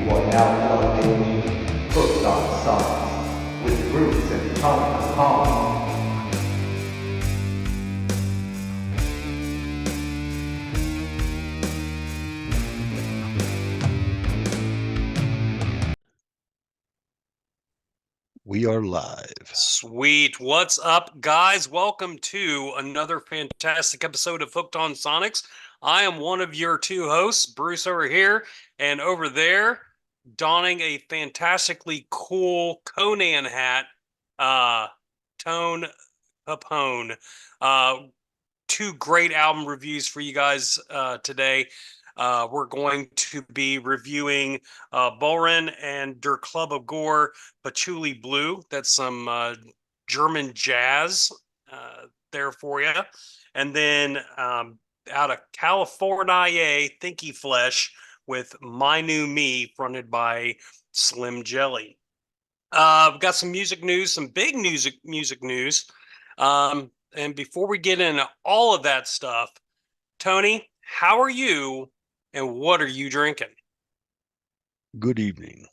are now plugged into Hooked on Science with Bruce and Tony Kong. We are live. Sweet. What's up, guys? Welcome to another fantastic episode of Hooked on Sonics. I am one of your two hosts, Bruce over here, and over there, donning a fantastically cool Conan hat, Tone Capone. Two great album reviews for you guys today. We're going to be reviewing Bohren and Der Club of Gore, Patchouli Blue. That's some German jazz there for you. And then out of California, Thinky Flesh with My New Me, fronted by Slim Jelly. We've got some music news, some big music news. And before we get into all of that stuff, Tony, how are you and what are you drinking? Good evening.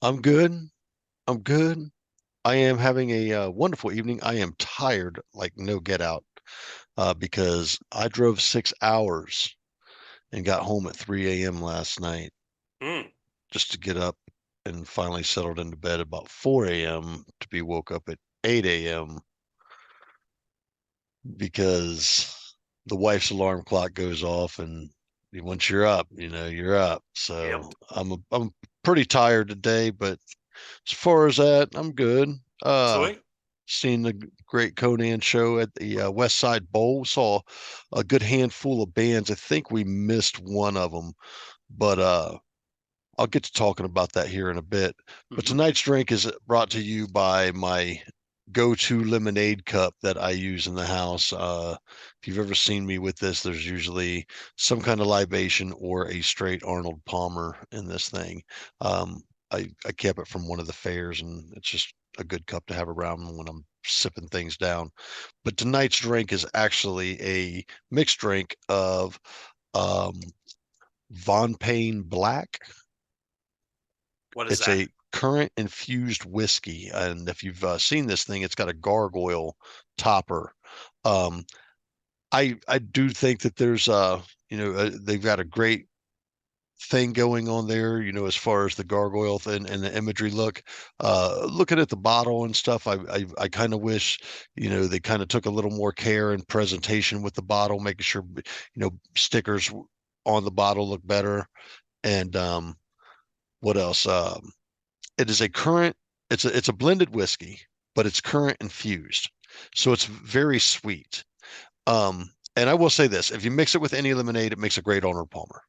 I'm good. I'm good. I am having a wonderful evening. I am tired, like no get out, because I drove 6 hours and got home at 3 a.m. last night Mm. just to get up and finally settled into bed about 4 a.m. to be woke up at 8 a.m. because the wife's alarm clock goes off and once you're up, you're up. Yep. So I'm pretty tired today, but as far as that, I'm good. Sweet. Seen the great Conan show at the West Side Bowl. Saw a good handful of bands. I think we missed one of them, but I'll get to talking about that here in a bit. But tonight's drink is brought to you by my go-to lemonade cup that I use in the house. If you've ever seen me with this, there's usually some kind of libation or a straight Arnold Palmer in this thing. I kept it from one of the fairs, and it's just a good cup to have around when I'm sipping things down. But tonight's drink is actually a mixed drink of um, Von Payne Black. What is It's that? a currant infused whiskey, and if you've seen this thing, it's got a gargoyle topper. Um, I do think that there's they've got a great thing going on there, as far as the gargoyle thing and the imagery look. Looking at the bottle and stuff, I kind of wish, they kind of took a little more care and presentation with the bottle, making sure, stickers on the bottle look better. And what else? It is a currant. It's a blended whiskey, but it's currant infused, so it's very sweet. And I will say this: if you mix it with any lemonade, it makes a great Arnold Palmer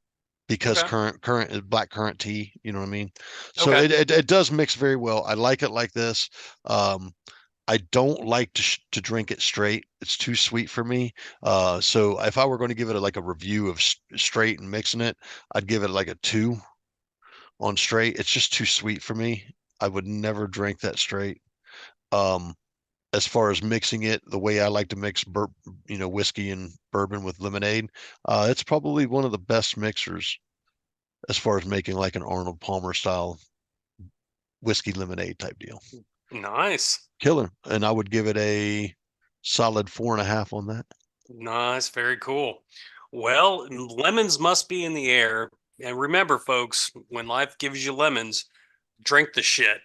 because Okay. currant is black currant tea. You know what I mean? So Okay. it does mix very well. I like it like this. Um, I don't like to drink it straight. It's too sweet for me. So if I were going to give it like a review of straight and mixing it, I'd give it like a 2 on straight. It's just too sweet for me. I would never drink that straight. Um, as far as mixing it, the way I like to mix whiskey and bourbon with lemonade, it's probably one of the best mixers as far as making like an Arnold Palmer style whiskey lemonade type deal. Nice. Killer. And I would give it a solid 4.5 on that. Nice. Very cool. Well, lemons must be in the air. And remember, folks, when life gives you lemons, drink the shit.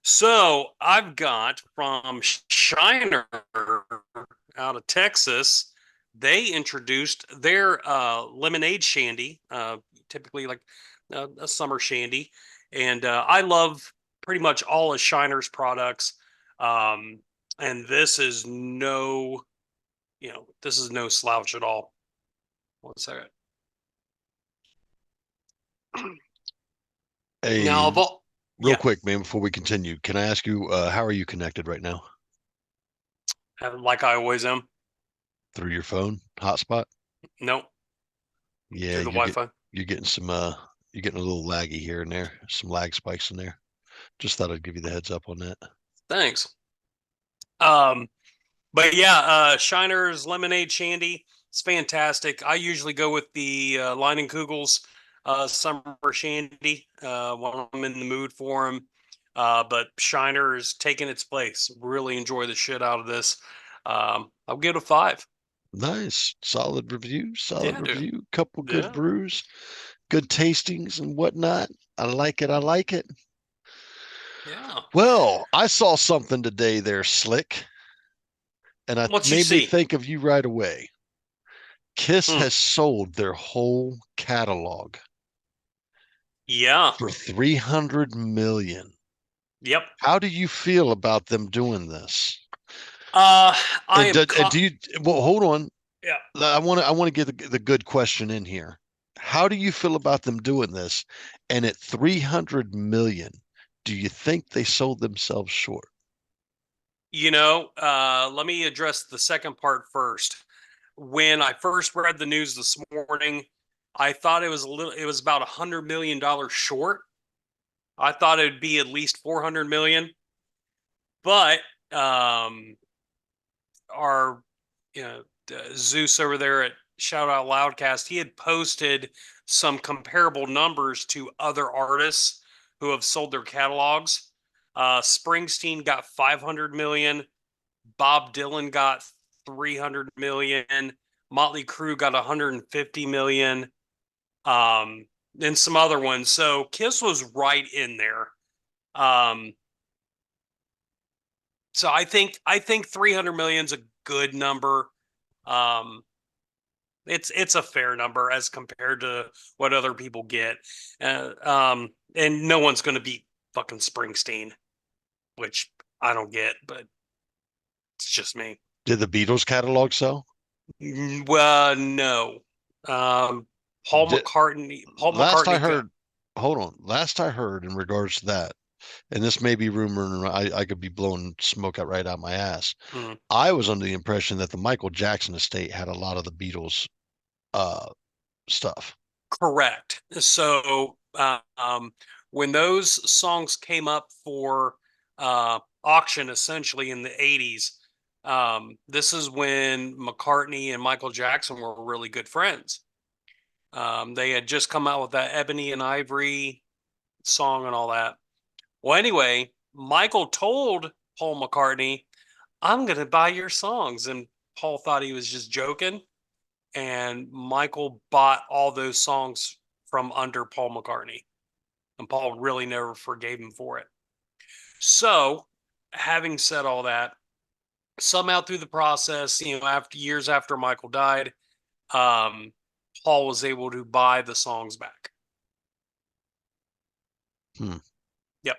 So I've got from Shiner out of Texas. They introduced their lemonade shandy, typically like a summer shandy, and I love pretty much all of Shiner's products. Um, and this is this is no slouch at all. One second. A Now, of all, real yeah, quick, man, before we continue, can I ask you, how are you connected right now? like I always am. Through your phone hotspot? Nope, Yeah, through the Wi-Fi. you're getting some you're getting a little laggy here and there, some lag spikes in there. Just thought I'd give you the heads up on that. Thanks. Um, but yeah, Shiner's lemonade shandy. It's fantastic. I usually go with the Leinenkugels. Summer Shandy. When I'm in the mood for them. But Shiner is taking its place. Really enjoy the shit out of this. I'll give it a 5. Nice. Solid review. Solid Yeah, dude. review. Couple good Yeah. brews, good tastings and whatnot. I like it. I like it. Yeah. Well, I saw something today there, Slick, and it What you made me see? think of you right away. Kiss Hmm. has sold their whole catalog Yeah. for 300 million. Yep. How do you feel about them doing this? Uh, I And am. do you, well, hold on. Yeah. I want to get the good question in here. How do you feel about them doing this? And at 300 million, do you think they sold themselves short? Let me address the second part first. When I first read the news this morning, I thought it was about $100 million short. I thought it would be at least 400 million, but um, our Zeus over there at Shout Out Loudcast, he had posted some comparable numbers to other artists who have sold their catalogs. Springsteen got 500 million. Bob Dylan got 300 million. Motley Crue got 150 million. And some other ones. So Kiss was right in there. Um, so I think 300 million is a good number. Um, it's a fair number as compared to what other people get. And no one's going to beat fucking Springsteen, which I don't get, but it's just me. Did the Beatles catalog sell? Well, no. Um, Paul Did, McCartney. Paul last I McCartney got. heard, hold on. Last I heard in regards to that, and this may be rumor, and I could be blowing smoke out right out my ass. Mm, I was under the impression that the Michael Jackson estate had a lot of the Beatles uh stuff. correct. So when those songs came up for auction, essentially in the '80s, this is when McCartney and Michael Jackson were really good friends. They had just come out with that Ebony and Ivory song and all that. Well, anyway, Michael told Paul McCartney, I'm going to buy your songs. And Paul thought he was just joking. And Michael bought all those songs from under Paul McCartney. And Paul really never forgave him for it. So, having said all that, somehow through the process, after years after Michael died, um, Paul was able to buy the songs back. Hmm. Yep.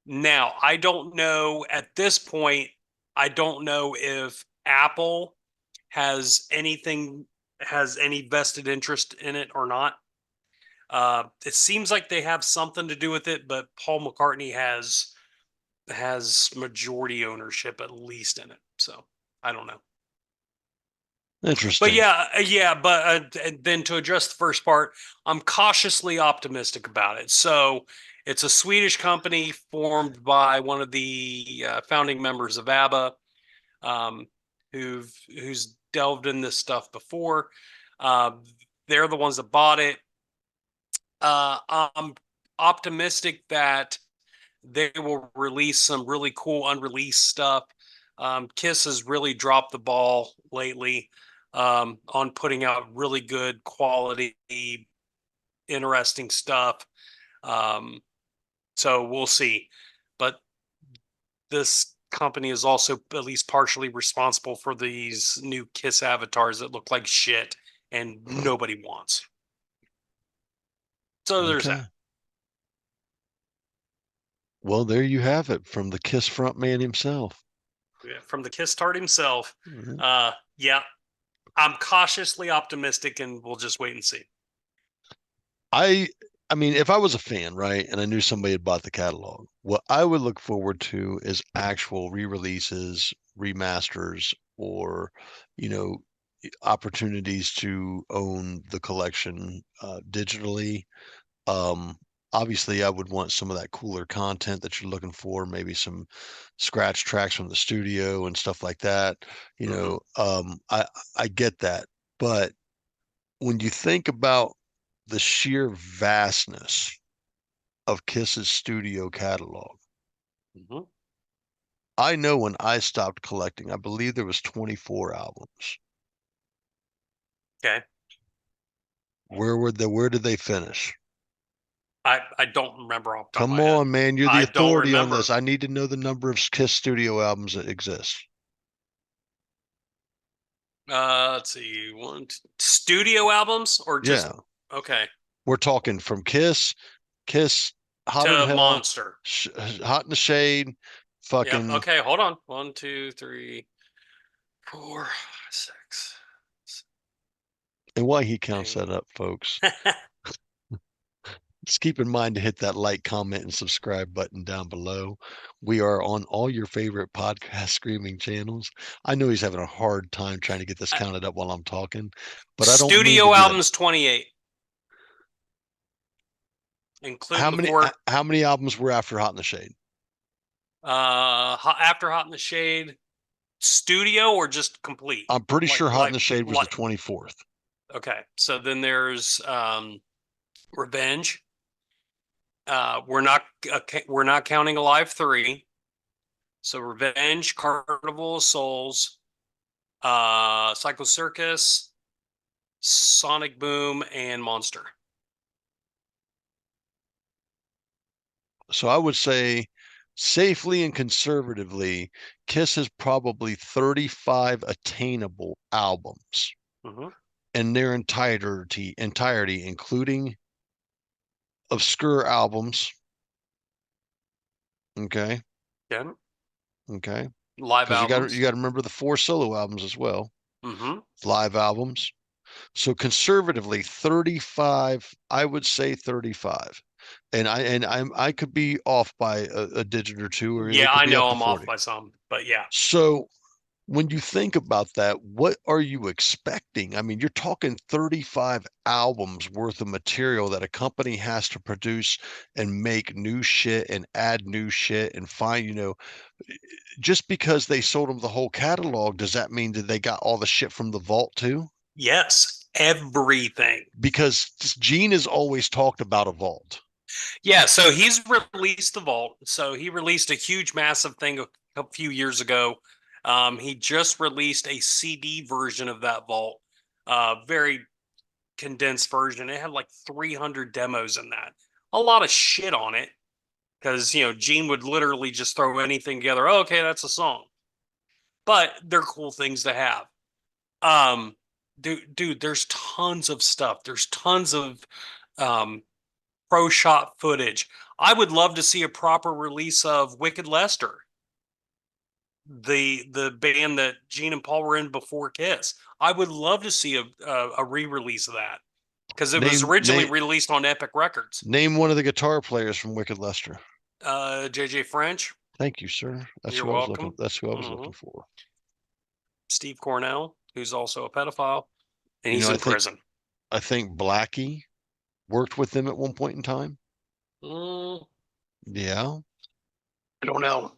Now, I don't know at this point, I don't know if Apple has any vested interest in it or not. It seems like they have something to do with it, but Paul McCartney has majority ownership at least in it. So I don't know. But Interesting. yeah. But then to address the first part, I'm cautiously optimistic about it. So it's a Swedish company formed by one of the founding members of ABBA, um, who's delved in this stuff before. Uh, they're the ones that bought it. I'm optimistic that they will release some really cool unreleased stuff. Kiss has really dropped the ball lately on putting out really good quality, interesting stuff. Um, so we'll see. But this company is also at least partially responsible for these new Kiss avatars that look like shit and nobody wants. So there's Okay. that. Well, there you have it from the Kiss frontman himself. Yeah, from the Kiss tart himself. Mhm. Yeah, I'm cautiously optimistic, and we'll just wait and see. I I mean, if I was a fan, right, and I knew somebody had bought the catalog, what I would look forward to is actual re-releases, remasters, or, you know, opportunities to own the collection digitally. Um, Obviously, I would want some of that cooler content that you're looking for, maybe some scratch tracks from the studio and stuff like that. You Mm-hmm. know, I get that, but when you think about the sheer vastness of Kiss's studio catalog. Mhm. I know when I stopped collecting, I believe there was 24 albums. Okay. Where did they finish? I don't remember off the top of Come my head. on, man. You're the I don't authority on remember. this. I need to know the number of Kiss studio albums that exist. Let's see. Studio albums or just Yeah. okay. We're talking from Kiss, Hotter Than To Hell, Monster. Hot in the Shade, Yep. fucking. Okay, hold on. 1, 2, 3, 4, 6. And why he counts that up, folks. Just keep in mind to hit that like, comment, and subscribe button down below. We are on all your favorite podcast streaming channels. I know he's having a hard time trying to get this counted up while I'm talking, but I don't mean to Studio do albums that. 28. Including the 4 How many albums were after Hot in the Shade? after Hot in the Shade studio or just complete? I'm pretty sure Hot in the Shade was the like 24th. okay. So then there's Revenge. We're not counting Alive 3. So Revenge, Carnival of Souls, Psycho Circus, Sonic Boom, and Monster. So I would say safely and conservatively, Kiss has probably 35 attainable albums in their entirety, including obscure albums. Okay. Yeah. Okay. Live Because albums. you got to remember the 4 solo albums as well. Live albums. So conservatively, 35. I would say 35. And I could be off by a digit or two, or it Yeah, could I be up know to I'm off 40. by some, but yeah. So when you think about that, what are you expecting? I mean, you're talking 35 albums worth of material that a company has to produce and make new shit and add new shit and find, just because they sold them the whole catalog, does that mean that they got all the shit from the vault too? Yes, everything. Because Gene has always talked about a vault. Yeah, so he's released the vault. So he released a huge, massive thing a few years ago. He just released a CD version of that vault, very condensed version. It had like 300 demos in that. A lot of shit on it because Gene would literally just throw anything together. Oh, okay, that's a song. But they're cool things to have. Dude, there's tons of stuff. There's tons of pro shot footage. I would love to see a proper release of Wicked Lester, the band that Gene and Paul were in before Kiss. I would love to see a re-release of that because it was originally released on Epic Records. Name one of the guitar players from Wicked Lester. JJ French. Thank you, sir. You're welcome. That's who I was looking for. Steve Cornell, who's also a pedophile, and he's in prison. I think Blackie worked with them at one point in time. Yeah. I don't know.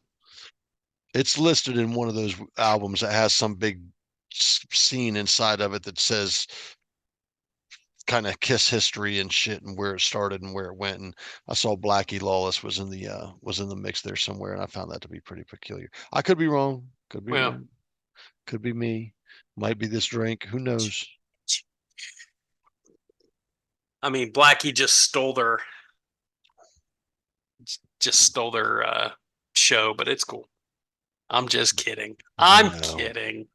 It's listed in one of those albums that has some big scene inside of it that says kind of Kiss history and shit and where it started and where it went. And I saw Blackie Lawless was in the mix there somewhere, and I found that to be pretty peculiar. I could be wrong. Could be wrong. Could be me. Might be this drink. Who knows? I mean, Blackie just stole their show, but it's cool. I'm just kidding. I'm kidding.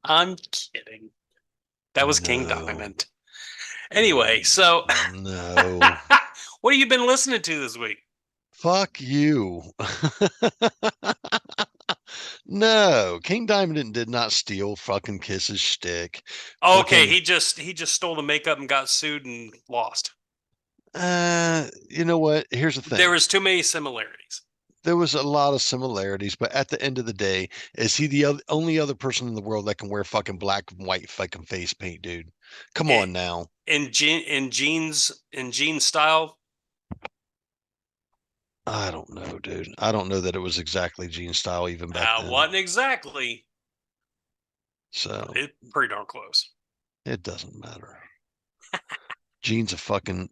That was King Diamond. Anyway, so no. What have you been listening to this week? Fuck you. No, King Diamond did not steal fucking Kiss's shtick. Okay, he just stole the makeup and got sued and lost. You know what? Here's the thing. There was too many similarities. There was a lot of similarities, but at the end of the day, is he the only other person in the world that can wear fucking black and white fucking face paint, dude? Come on now. In Gene's style. I don't know, dude. I don't know that it was exactly Gene's style even back then. Wasn't exactly. So it's pretty darn close. It doesn't matter. Gene's a fucking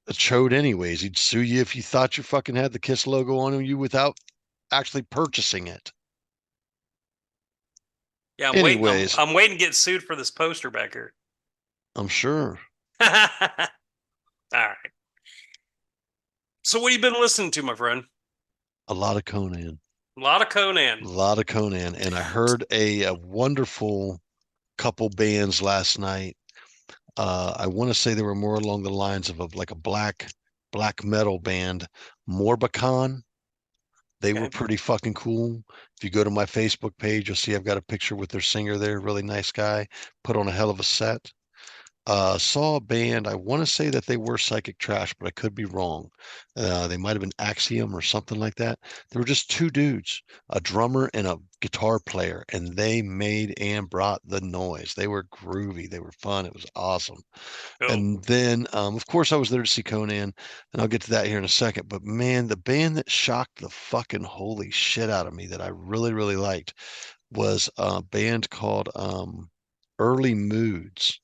a chode anyways. He'd sue you if you thought you fucking had the Kiss logo on you without actually purchasing it. Yeah, I'm waiting. Anyways, I'm waiting to get sued for this poster back here. I'm sure. All right. So what have you been listening to, my friend? A lot of Conan. A lot of Conan. A lot of Conan. And I heard a wonderful couple bands last night. I want to say they were more along the lines of like a black metal band, Morbican. They were Okay. pretty fucking cool. If you go to my Facebook page, you'll see I've got a picture with their singer there. Really nice guy. Put on a hell of a set. Saw a band. I want to say that they were Psychic Trash, but I could be wrong. They might have been Axiom or something like that. There were just two dudes, a drummer and a guitar player, and they made and brought the noise. They were groovy. They were fun. It was awesome. Cool. And then, of course, I was there to see Conan, and I'll get to that here in a second. But man, the band that shocked the fucking holy shit out of me that I really, really liked was a band called Early Moods.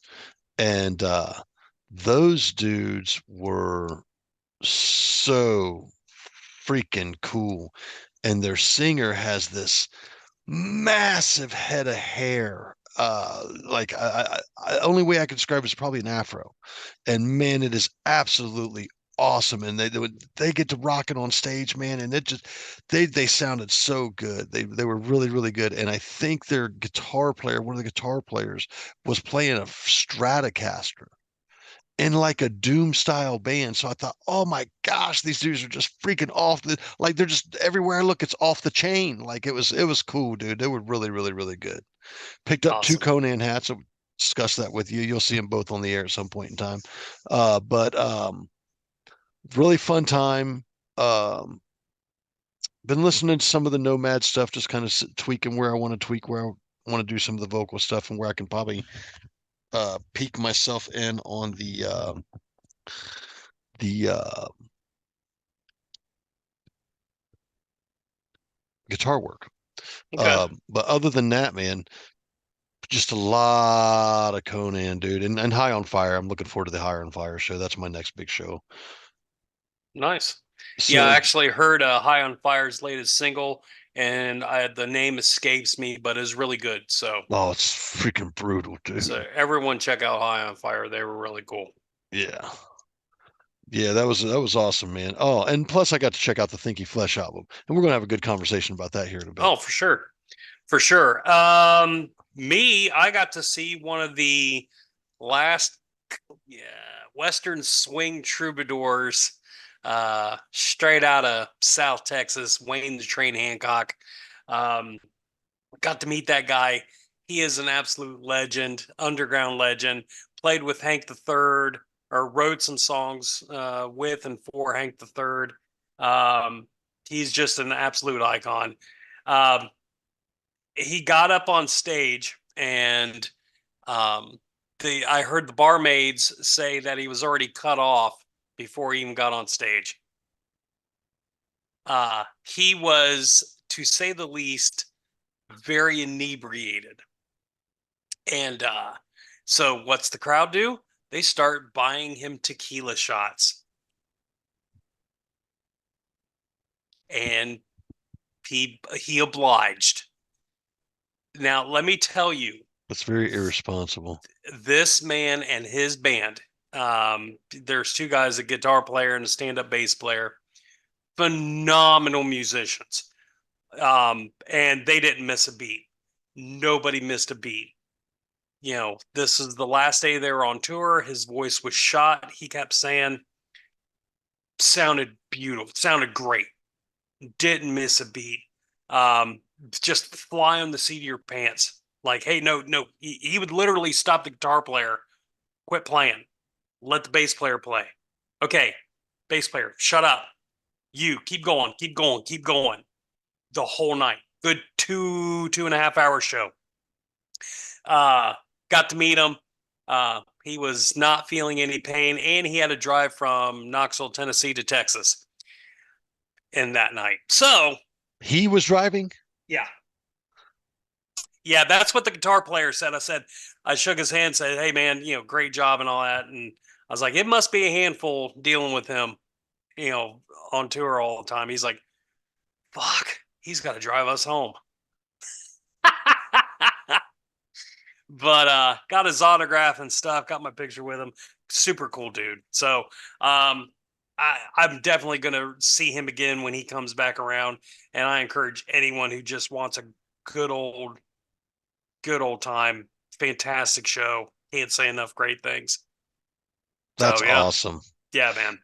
And those dudes were so freaking cool. And their singer has this massive head of hair. Like only way I could describe it is probably an afro. And man, it is absolutely awesome. And they get to rock it on stage, man. And it just they sounded so good. They were really, really good. And I think their guitar player, one of the guitar players, was playing a Stratocaster in like a doom style band. So I thought, oh my gosh, these dudes are just freaking off the like they're just everywhere I look, it's off the chain. Like it was cool, dude. They were really, really, really good. Picked up two Awesome. Conan hats. I'll discuss that with you. You'll see them both on the air at some point in time. But really fun time. Um, been listening to some of the Nomad stuff, just kind of tweaking where I want to tweak, where I want to do some of the vocal stuff, and where I can probably peak myself in on the guitar work. Okay. But other than that, man, just a lot of Conan, dude, and High on Fire. I'm looking forward to the High on Fire show. That's my next big show. Nice. Yeah, I So, actually heard High on Fire's latest single, and the name escapes me, but it's really good. So, oh, it's freaking brutal, dude. everyone check out High on Fire. They were really cool. Yeah. Yeah, that was awesome, man. Oh, and plus I got to check out the Thinky Flesh album, and we're gonna have a good conversation about that here in a bit. Oh, for sure. For sure. I got to see one of the last Western swing troubadours, straight out of South Texas, Wayne the Train Hancock. Got to meet that guy. He is an absolute legend, underground legend. Played with Hank the Third, or wrote some songs with and for Hank the Third. He's just an absolute icon. He got up on stage, and I heard the barmaids say that he was already cut off before he even got on stage. He was, to say the least, very inebriated. And so what's the crowd do? They start buying him tequila shots. And he obliged. Now, let me tell you, That's very irresponsible. this man and his band, there's two guys, a guitar player and a stand-up bass player, phenomenal musicians. And they didn't miss a beat. Nobody missed a beat. You know, this is the last day they were on tour. His voice was shot. He kept saying, sounded beautiful, sounded great. Didn't miss a beat. Just fly on the seat of your pants. Like, hey, no. He would literally stop the guitar player, quit playing, let the bass player play. Okay, bass player, shut up. You keep going. The whole night. Good 2.5 hour show. Got to meet him. He was not feeling any pain, and he had to drive from Knoxville, Tennessee to Texas in that night. So He was driving? yeah, that's what the guitar player said. I shook his hand, said, "Hey man, great job and all that." And I was like, it must be a handful dealing with him, on tour all the time. He's like, fuck, he's got to drive us home. But got his autograph and stuff, got my picture with him. Super cool dude. So I'm definitely going to see him again when he comes back around. And I encourage anyone who just wants a good old time, fantastic show. Can't say enough great things. That's So, yeah. awesome. Yeah, man.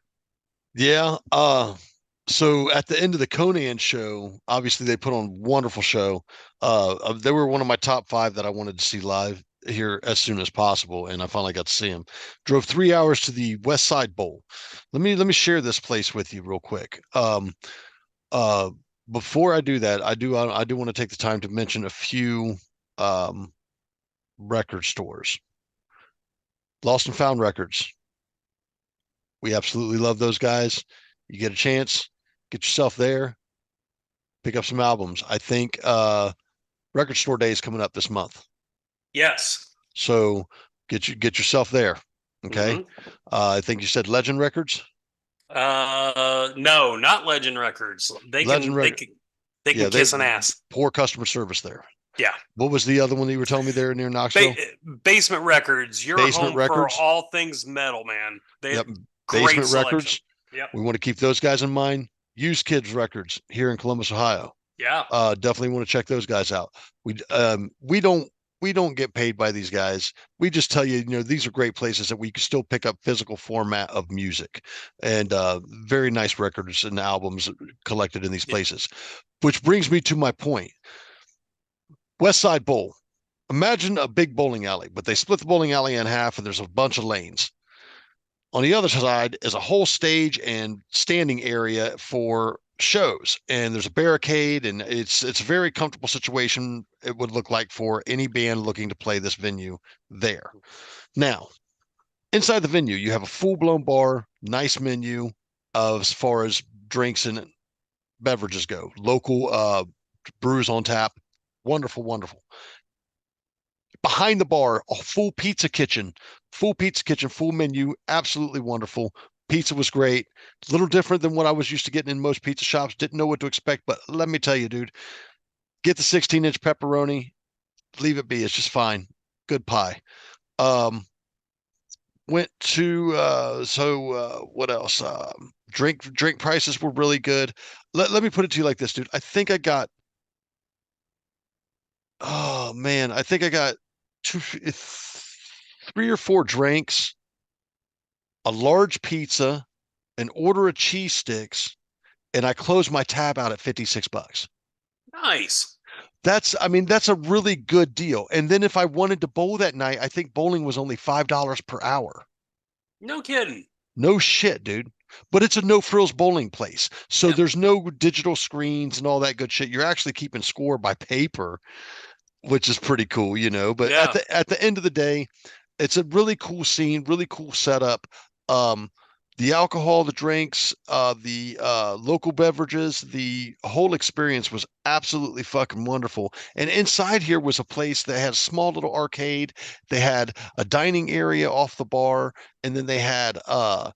Yeah. So at the end of the Conan show, obviously they put on a wonderful show. They were one of my top 5 that I wanted to see live here as soon as possible, and I finally got to see them. Drove 3 hours to the West Side Bowl. Let me share this place with you real quick. Before I do that, I do want to take the time to mention a few record stores. Lost and Found Records. We absolutely love those guys. You get a chance, get yourself there, pick up some albums. I think Record Store Day is coming up this month. Yes. So get yourself there. Okay. I think you said Legend Records. No, not Legend Records. They can kiss an ass. Poor customer service there. Yeah. What was the other one that you were telling me there near Knoxville? Basement Records. Your Basement home Records. For all things metal, man. Yep. Great Basement selection. Records. Yep. We want to keep those guys in mind. Used Kids Records here in Columbus, Ohio. Yeah. Definitely want to check those guys out. We don't get paid by these guys. We just tell you, these are great places that we can still pick up physical format of music, and very nice records and albums collected in these places. Which brings me to my point. West Side Bowl. Imagine a big bowling alley, but they split the bowling alley in half and there's a bunch of lanes. On the other side is a whole stage and standing area for shows, and there's a barricade, and it's a very comfortable situation. It would look like for any band looking to play this venue there. Now, inside the venue, you have a full-blown bar, nice menu as far as drinks and beverages go. Local brews on tap. Wonderful, wonderful. Behind the bar, a full kitchen, full menu, absolutely wonderful. Pizza was great. A little different than what I was used to getting in most pizza shops. Didn't know what to expect, but let me tell you, dude, get the 16-inch pepperoni, leave it be. It's just fine. Good pie. Went to what else? Drink prices were really good. Let me put it to you like this, dude. I think I got 3 or 4 drinks, a large pizza, an order of cheese sticks, and I closed my tab out at $56. Nice. That's a really good deal. And then if I wanted to bowl that night, I think bowling was only $5 per hour. No kidding. No shit, dude. But it's a no frills bowling place. So there's no digital screens and all that good shit. You're actually keeping score by paper, which is pretty cool, but at the end of the day, it's a really cool scene, really cool setup. The alcohol, the drinks, the local beverages, the whole experience was absolutely fucking wonderful. And inside here was a place that had a small little arcade. They had a dining area off the bar, and then they had a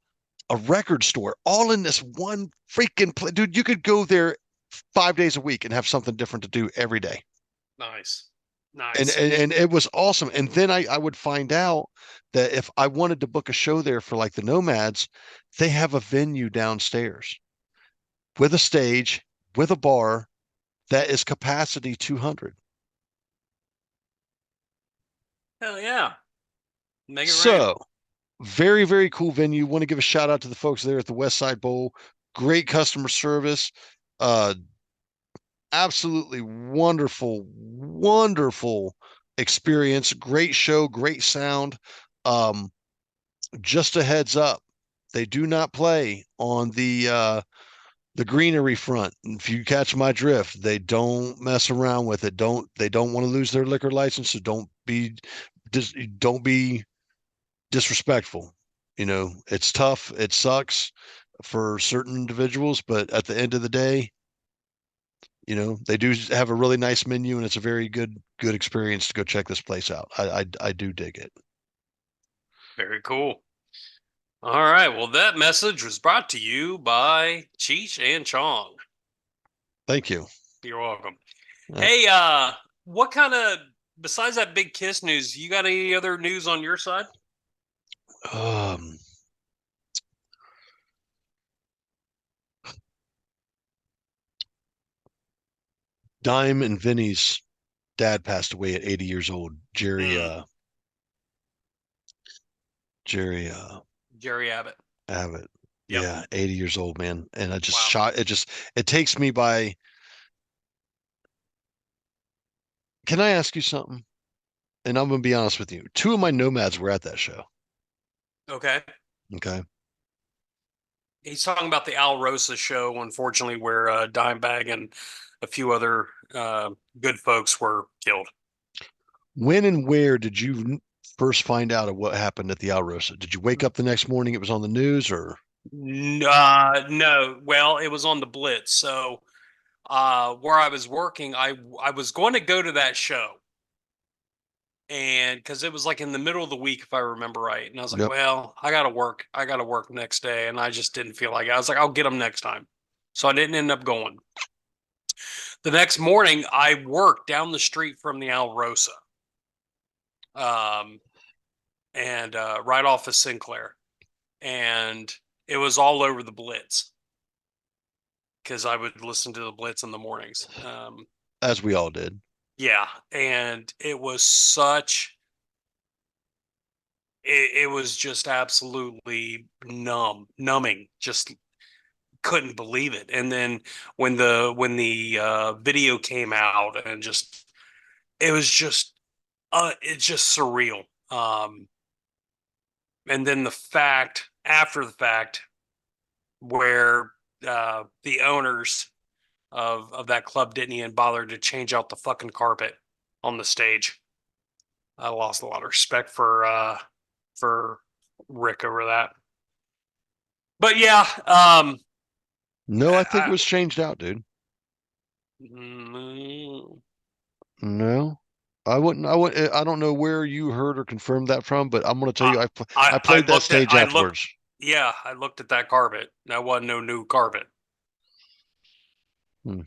record store, all in this one freaking place. Dude, you could go there 5 days a week and have something different to do every day. Nice. And it was awesome. And then I would find out that if I wanted to book a show there for like the Nomads, they have a venue downstairs with a stage, with a bar that is capacity 200. Hell yeah. Make it so very, very cool venue. Want to give a shout out to the folks there at the West Side Bowl. Great customer service. Absolutely wonderful experience. Great show, great sound. Just a heads up, they do not play on the greenery front. If you catch my drift, they don't mess around with it. They don't want to lose their liquor license, so don't be disrespectful. It's tough. It sucks for certain individuals, but at the end of the day, they do have a really nice menu, and it's a very good experience to go check this place out. I do dig it. Very cool. All right. Well, that message was brought to you by Cheech and Chong. Thank you. You're welcome. Uh, Hey, what kind of besides that big kiss news, you got any other news on your side? um, Dime and Vinny's dad passed away at 80 years old. Hmm. Jerry Jerry Abbott. Abbott. Yep. Yeah, 80 years old, man. And I just Wow. shot it takes me by. Can I ask you something? And I'm gonna be honest with you. Two of my nomads were at that show. Okay. Okay. He's talking about the Al Rosa show, unfortunately, where Dimebag and a few other good folks were killed. When and where did you first find out of what happened at the Alrosa? Did you wake up the next morning? It was on the news, or No. Well, it was on the Blitz. So where I was working, I was going to go to that show, and because it was like in the middle of the week, if I remember right, and I was like, yep. well, I gotta work next day, and I just didn't feel like it. I was like, I'll get them next time, so I didn't end up going. The next morning, I worked down the street from the Al Rosa, um, and right off of Sinclair, and it was all over the Blitz because I would listen to the Blitz in the mornings. As we all did. Yeah, and it was it was just absolutely numbing. Just couldn't believe it. And then when the video came out, and just it was just it's just surreal. And then the fact after the fact where the owners of that club didn't even bother to change out the fucking carpet on the stage. I lost a lot of respect for Rick over that. But yeah, No, I think it I, was changed out, dude. mm, No. I don't know where you heard or confirmed that from, but I'm gonna tell I, you I I played that looked at stage I looked afterwards. yeah, I looked at that carpet. That wasn't no new carpet. Hmm.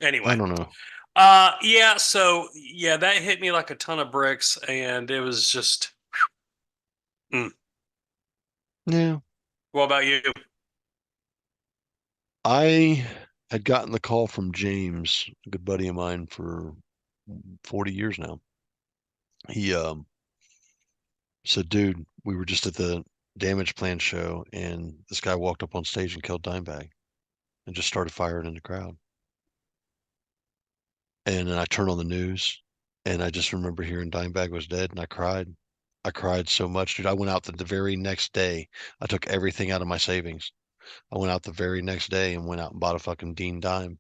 I Anyway, don't know. yeah, so yeah, that hit me like a ton of bricks, and it was just. Mm. Yeah. What about you? I had gotten the call from James, a good buddy of mine for 40 years now. He said, dude, we were just at the Damage Plan show and this guy walked up on stage and killed Dimebag and just started firing in the crowd. And then I turned on the news and I just remember hearing Dimebag was dead and I cried. I cried so much, dude. I went out the very next day. I took everything out of my savings. I went out the very next day and went out and bought a fucking Dean dime,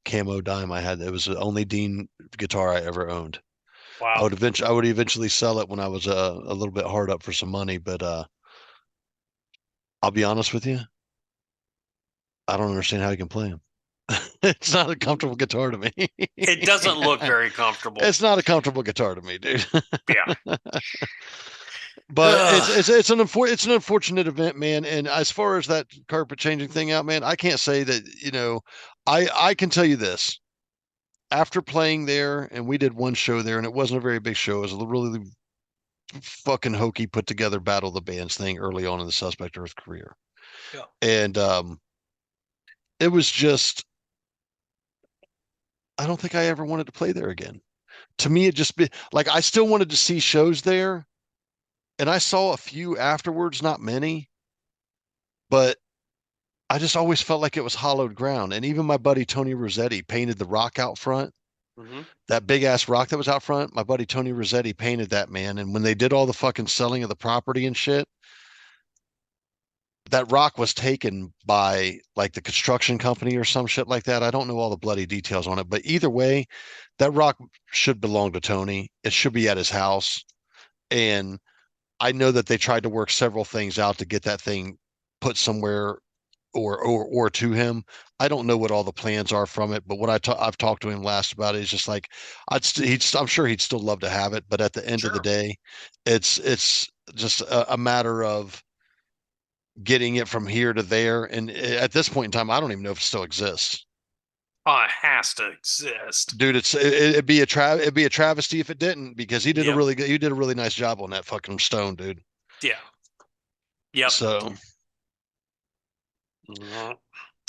camo dime I had. It was the only Dean guitar I ever owned. Wow. I would eventually sell it when I was a little bit hard up for some money, but I'll be honest with you, I don't understand how you can play them. It's not a comfortable guitar to me. It doesn't look very comfortable. It's not a comfortable guitar to me, dude. Yeah. But it's an unfortunate event, man. And as far as that carpet changing thing out, man, I can't say that, I can tell you this. After playing there, and we did one show there, and it wasn't a very big show. It was a really fucking hokey put together Battle of the Bands thing early on in the Suspect Earth career. Yeah. And it was just I don't think I ever wanted to play there again. To me, it just be like I still wanted to see shows there, and I saw a few afterwards, not many, but I just always felt like it was hollowed ground. And even my buddy Tony Rossetti painted the rock out front. Hmm. That big ass rock that was out front, my buddy Tony Rossetti painted that, man. And when they did all the fucking selling of the property and shit, that rock was taken by like the construction company or some shit like that. I don't know all the bloody details on it, but either way, that rock should belong to Tony. It should be at his house. And I know that they tried to work several things out to get that thing put somewhere or to him. I don't know what all the plans are from it, but when I've talked to him last about it, he's just like I'm sure he'd still love to have it, but at the end of the Sure. day, it's just a matter of getting it from here to there. And at this point in time, I don't even know if it still exists. Oh, it has to exist. Dude, it'd be a travesty if it didn't, because he did Yep. you did a really nice job on that fucking stone, dude. Yeah. Yep. So, All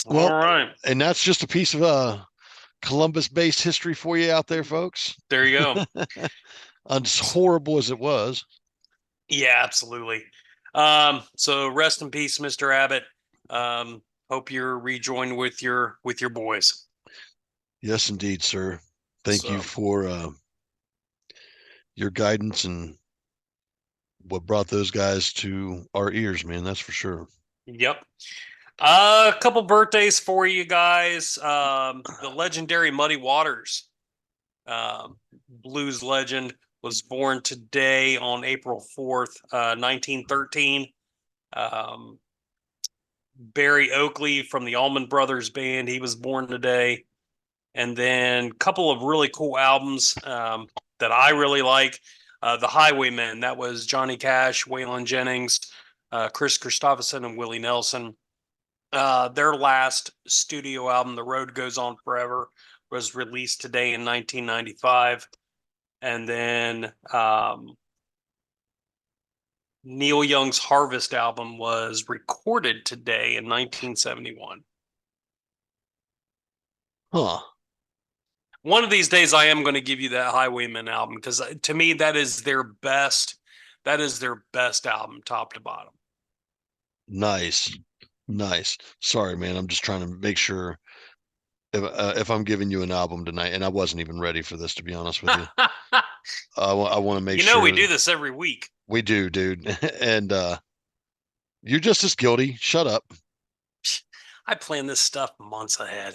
well, right. and that's just a piece of Columbus-based history for you out there, folks. There you go. As horrible as it was. Yeah, absolutely. So rest in peace, Mr. Abbott. Hope you're rejoined with your boys. Yes, indeed, sir. Thank you So for your guidance and what brought those guys to our ears, man. That's for sure. yep. A couple birthdays for you guys. The legendary Muddy Waters, blues legend, was born today on April 4th, 1913. Um, Barry Oakley from the Allman Brothers Band, he was born today. And then a couple of really cool albums that I really like. The Highwaymen, that was Johnny Cash, Waylon Jennings, Chris Christopherson, and Willie Nelson. Their last studio album, The Road Goes On Forever, was released today in 1995. And then Neil Young's Harvest album was recorded today in 1971. Huh. One of these days, I am going to give you that Highwaymen album, because to me, that is their best. That is their best album, top to bottom. Nice. Nice. Sorry, man. I'm just trying to make sure if I'm giving you an album tonight, and I wasn't even ready for this, to be honest with you. I want to make You know, sure we do this every week. we do, dude. And you're just as guilty. Shut up. I plan this stuff months ahead.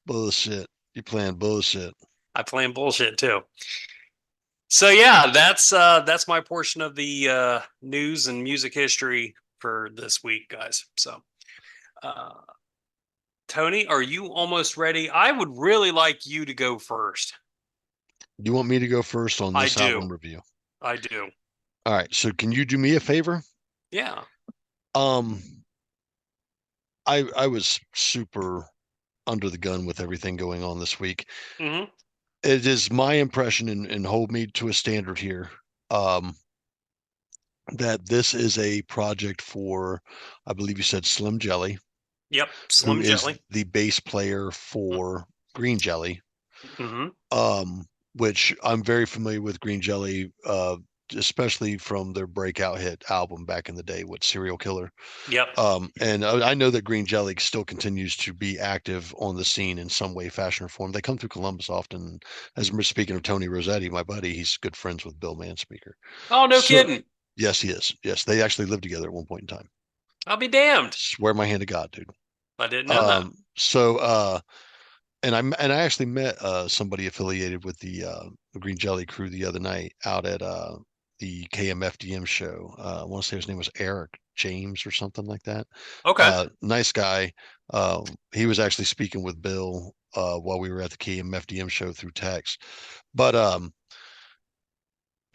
Bullshit. You playing bullshit. I plan bullshit too. So yeah, that's my portion of the news and music history for this week, guys. So, Tony, are you almost ready? I would really like you to go first. You want me to go first on I this album do. review? I do. All right. So can you do me a favor? Yeah. Um, I was super under the gun with everything going on this week. hmm It is my impression, and hold me to a standard here, that this is a project for, I believe you said Slim Jelly, Yep. who Slim is Jelly. the bass player for Green Jelly, hmm which I'm very familiar with Green Jelly, especially from their breakout hit album back in the day with Serial Killer. Yep. And I know that Green Jelly still continues to be active on the scene in some way, fashion, or form. They come through Columbus often. As we're speaking of Tony Rossetti, my buddy, he's good friends with Bill Manspeaker. Oh, no So, kidding. yes, he is. Yes, they actually lived together at one point in time. I'll be damned. Swear my hand to God, dude. I didn't know that. So, and I actually met somebody affiliated with the Green Jelly crew the other night out at the KMFDM show. I want to say his name was Eric James or something like that. Okay. Nice guy. He was actually speaking with Bill while we were at the KMFDM show through text. But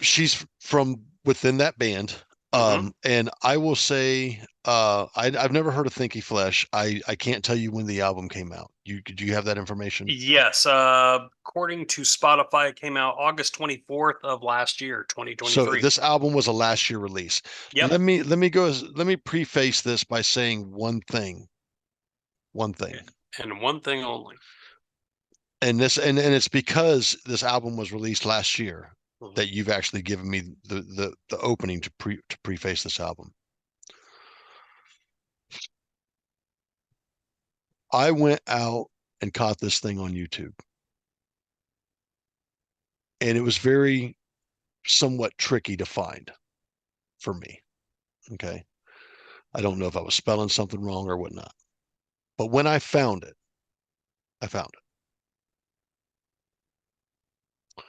she's from within that band. And I will say, I've never heard of Thinky Flesh. I can't tell you when the album came out. Do you have that information? Yes. According to Spotify, it came out August 24th of last year, So 2023. this album was a last year release. Yep. Let me preface this by saying one thing. And one thing only. And it's because this album was released last year Mhm. that you've actually given me the opening to preface this album. I went out and caught this thing on YouTube. And it was very somewhat tricky to find for me. Okay. I don't know if I was spelling something wrong or whatnot. But when I found it, I found it.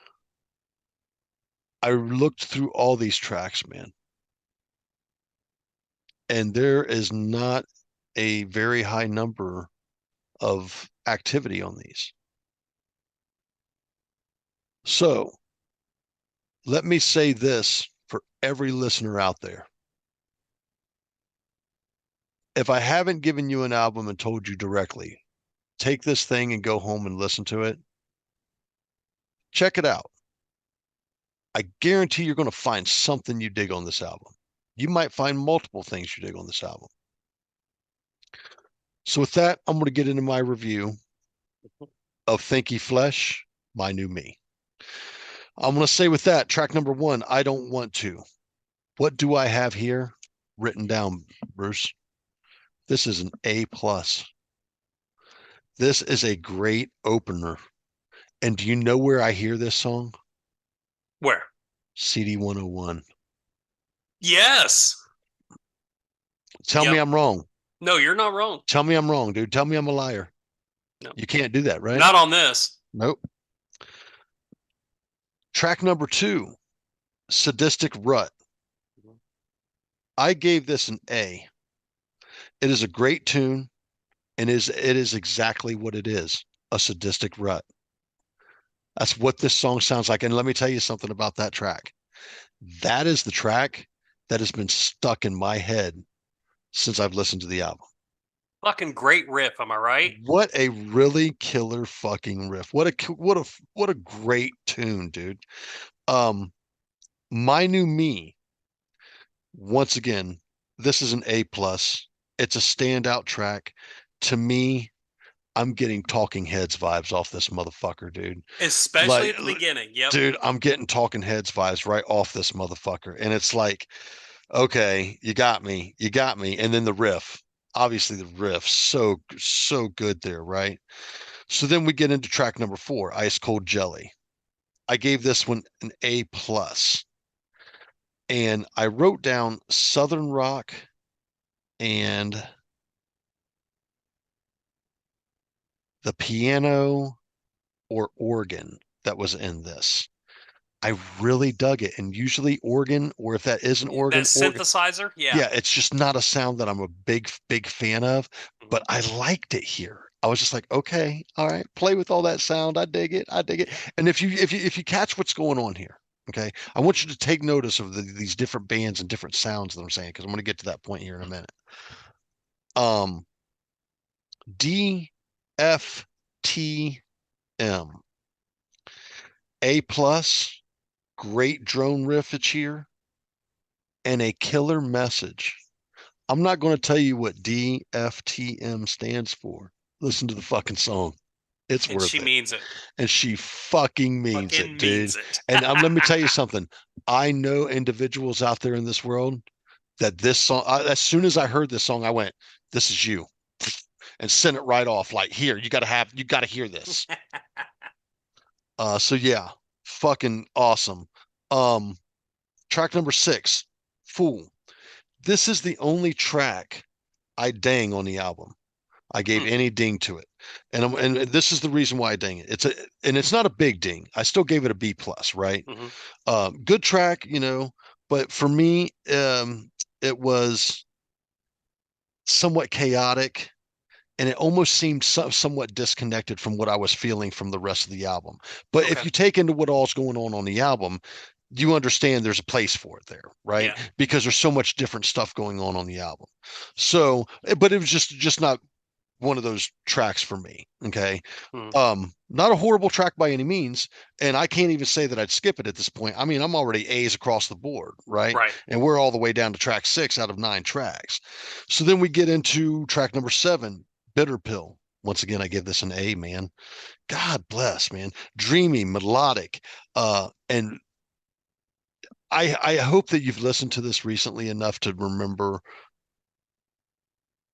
I looked through all these tracks, man. And there is not a very high number of activity on these. So let me say this for every listener out there. if I haven't given you an album and told you directly, take this thing and go home and listen to it, check it out. I guarantee you're going to find something you dig on this album. You might find multiple things you dig on this album. So with that, I'm going to get into my review of Thinky Flesh, My New Me. I'm going to say with that, track number 1, I Don't Want To. What do I have here written down, Bruce? This is an A+. This is a great opener. And do you know where I hear this song? Where? CD 101. Yes. Tell me I'm wrong. No, you're not wrong. Tell me I'm wrong, dude. Tell me I'm a liar. No. You can't do that, right? Not on this. Nope. Track number 2, Sadistic Rut. I gave this an A. It is a great tune, and it is exactly what it is, a sadistic rut. That's what this song sounds like. And let me tell you something about that track. That is the track that has been stuck in my head since I've listened to the album. Fucking great riff, am I right? What a really killer fucking riff. What a great tune, dude. My New Me. Once again, this is an A+. It's a standout track. To me, I'm getting Talking Heads vibes off this motherfucker, dude. Especially at the beginning. Yep. Dude, I'm getting Talking Heads vibes right off this motherfucker. And it's like, okay, you got me. And then the riff. Obviously the riff, so good there, right? So then we get into track number 4, Ice Cold Jelly. I gave this one an A+. And I wrote down Southern Rock and the piano or organ that was in this. I really dug it. And usually organ, or if that is an organ, that synthesizer, yeah, it's just not a sound that I'm a big fan of, but I liked it here. I was just like, okay, all right, play with all that sound. I dig it. And if you catch what's going on here, okay, I want you to take notice of these different bands and different sounds that I'm saying, because I'm going to get to that point here in a minute. D, F, T, M. A+, great drone riffage here, and a killer message. I'm not going to tell you what DFTM stands for. Listen to the fucking song. It's worth it. She means it. And she fucking means it, dude. And let me tell you something. I know individuals out there in this world that this song, as soon as I heard this song, I went, this is you. And sent it right off. Like, here, you got to hear this. So yeah, fucking awesome. Track number 6, Fool. This is the only track I dang on the album. I gave any ding to it, and this is the reason why I ding it. It's not a big ding. I still gave it a B+, right? Good track, but for me, it was somewhat chaotic, and it almost seemed somewhat disconnected from what I was feeling from the rest of the album. But if you take into what all's going on the album, you understand there's a place for it there, right? Yeah. Because there's so much different stuff going on the album. So, but it was just not one of those tracks for me. Okay. Not a horrible track by any means. And I can't even say that I'd skip it at this point. I mean, I'm already A's across the board, right? And we're all the way down to track 6 out of 9 tracks. So then we get into track number 7, Bitter Pill. Once again, I give this an A, man. God bless, man. Dreamy, melodic, and I hope that you've listened to this recently enough to remember,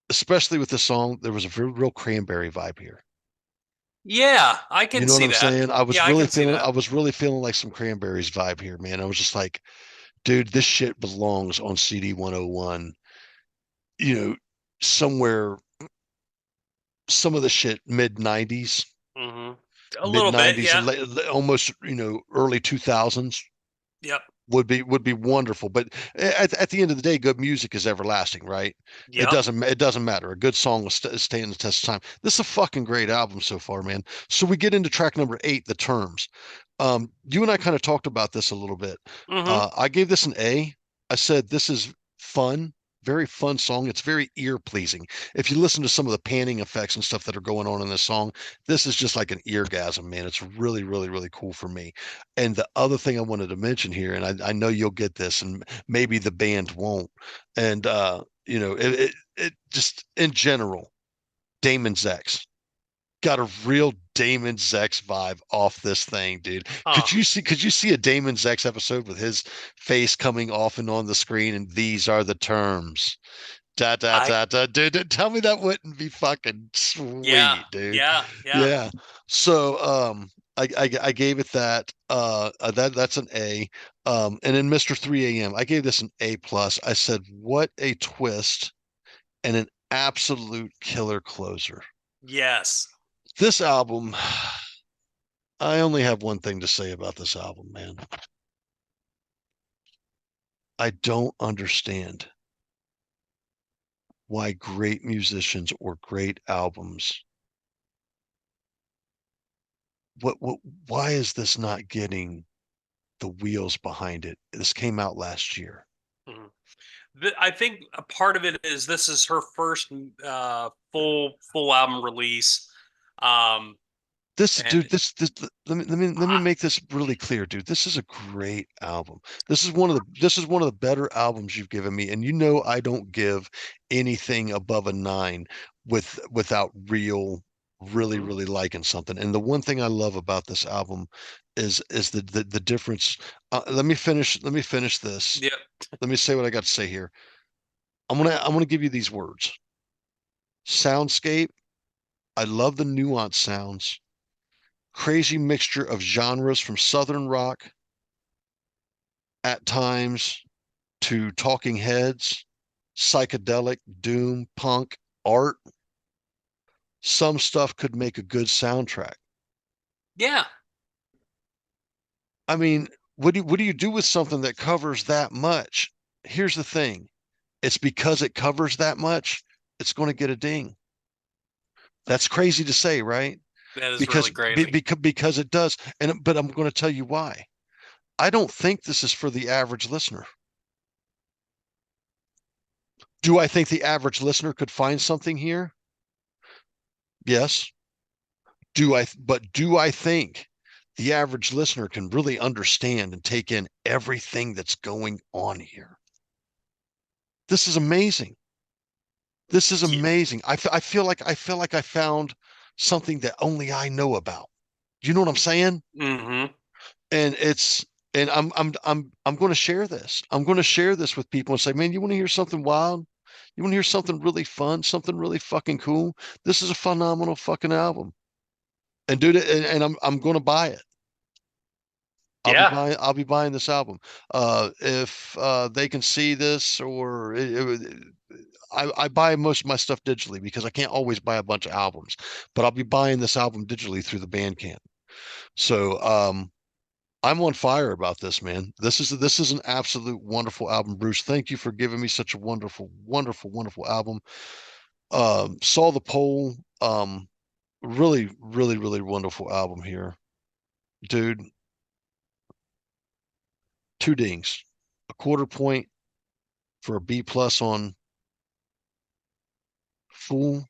especially with the song, there was a real Cranberry vibe here. Yeah, I can see that. You know what I'm saying? I was really feeling like some Cranberries vibe here, man. I was just like, dude, this shit belongs on CD 101. Somewhere, some of the shit mid 90s. A little bit, yeah. Almost, early 2000s. Yep. Would be wonderful, but at the end of the day, good music is everlasting, right? Yep. It doesn't matter. A good song will stay in the test of time. This is a fucking great album so far, man. So we get into track number 8, The Terms. You and I kind of talked about this a little bit. I gave this an A. I said this is fun, very fun song. It's very ear pleasing. If you listen to some of the panning effects and stuff that are going on in this song, this is just like an eargasm, man. It's really, really, really cool for me. And the other thing I wanted to mention here, and I know you'll get this, and maybe the band won't, and it just in general, Damon Zex got a real Damon Zex vibe off this thing, dude. Huh. Could you see a Damon Zex episode with his face coming off and on the screen and these are the terms? Da da I da da dude. Tell me that wouldn't be fucking yeah, sweet, dude. yeah, yeah. Yeah. So I gave it that that's an A. And then Mr. 3 AM, I gave this an A plus. I said, what a twist and an absolute killer closer. Yes. This album, I only have one thing to say about this album, man. I don't understand why great musicians or great albums, why is this not getting the wheels behind it? This came out last year. Mhm. I think a part of it is this is her first full album release. Um, This and dude, this let me make this really clear, dude. This is a great album. This is one of the better albums you've given me, and you know I don't give anything above a 9 without really Mhm. liking something. And the one thing I love about this album is the difference. Let me finish this. Yep. Let me say what I got to say here. I'm gonna give you these words. Soundscape. I love the nuanced sounds. Crazy mixture of genres from Southern rock at times to Talking Heads, psychedelic, doom, punk, art. Some stuff could make a good soundtrack. Yeah. I mean, what do you do with something that covers that much? Here's the thing. It's because it covers that much, it's going to get a ding. That's crazy to say, right? That is Because really crazy. because it does. But I'm going to tell you why. I don't think this is for the average listener. Do I think the average listener could find something here? Yes. Do I think the average listener can really understand and take in everything that's going on here? This is amazing. This is Yeah. amazing. I feel like I found something that only I know about. You know what I'm saying? Mm-hmm. And it's and I'm going to share this. I'm going to share this with people and say, man, you want to hear something wild? You want to hear something really fun, something really fucking cool? This is a phenomenal fucking album. And dude, and I'm going to buy it. Yeah. I'll be buying this album. If they can see this or I buy most of my stuff digitally because I can't always buy a bunch of albums, but I'll be buying this album digitally through the Bandcamp. So I'm on fire about this, man. This is an absolute wonderful album, Bruce. Thank you for giving me such a wonderful album. Saw the poll. Really wonderful album here, dude. Two dings, a quarter point for a B plus on Fool,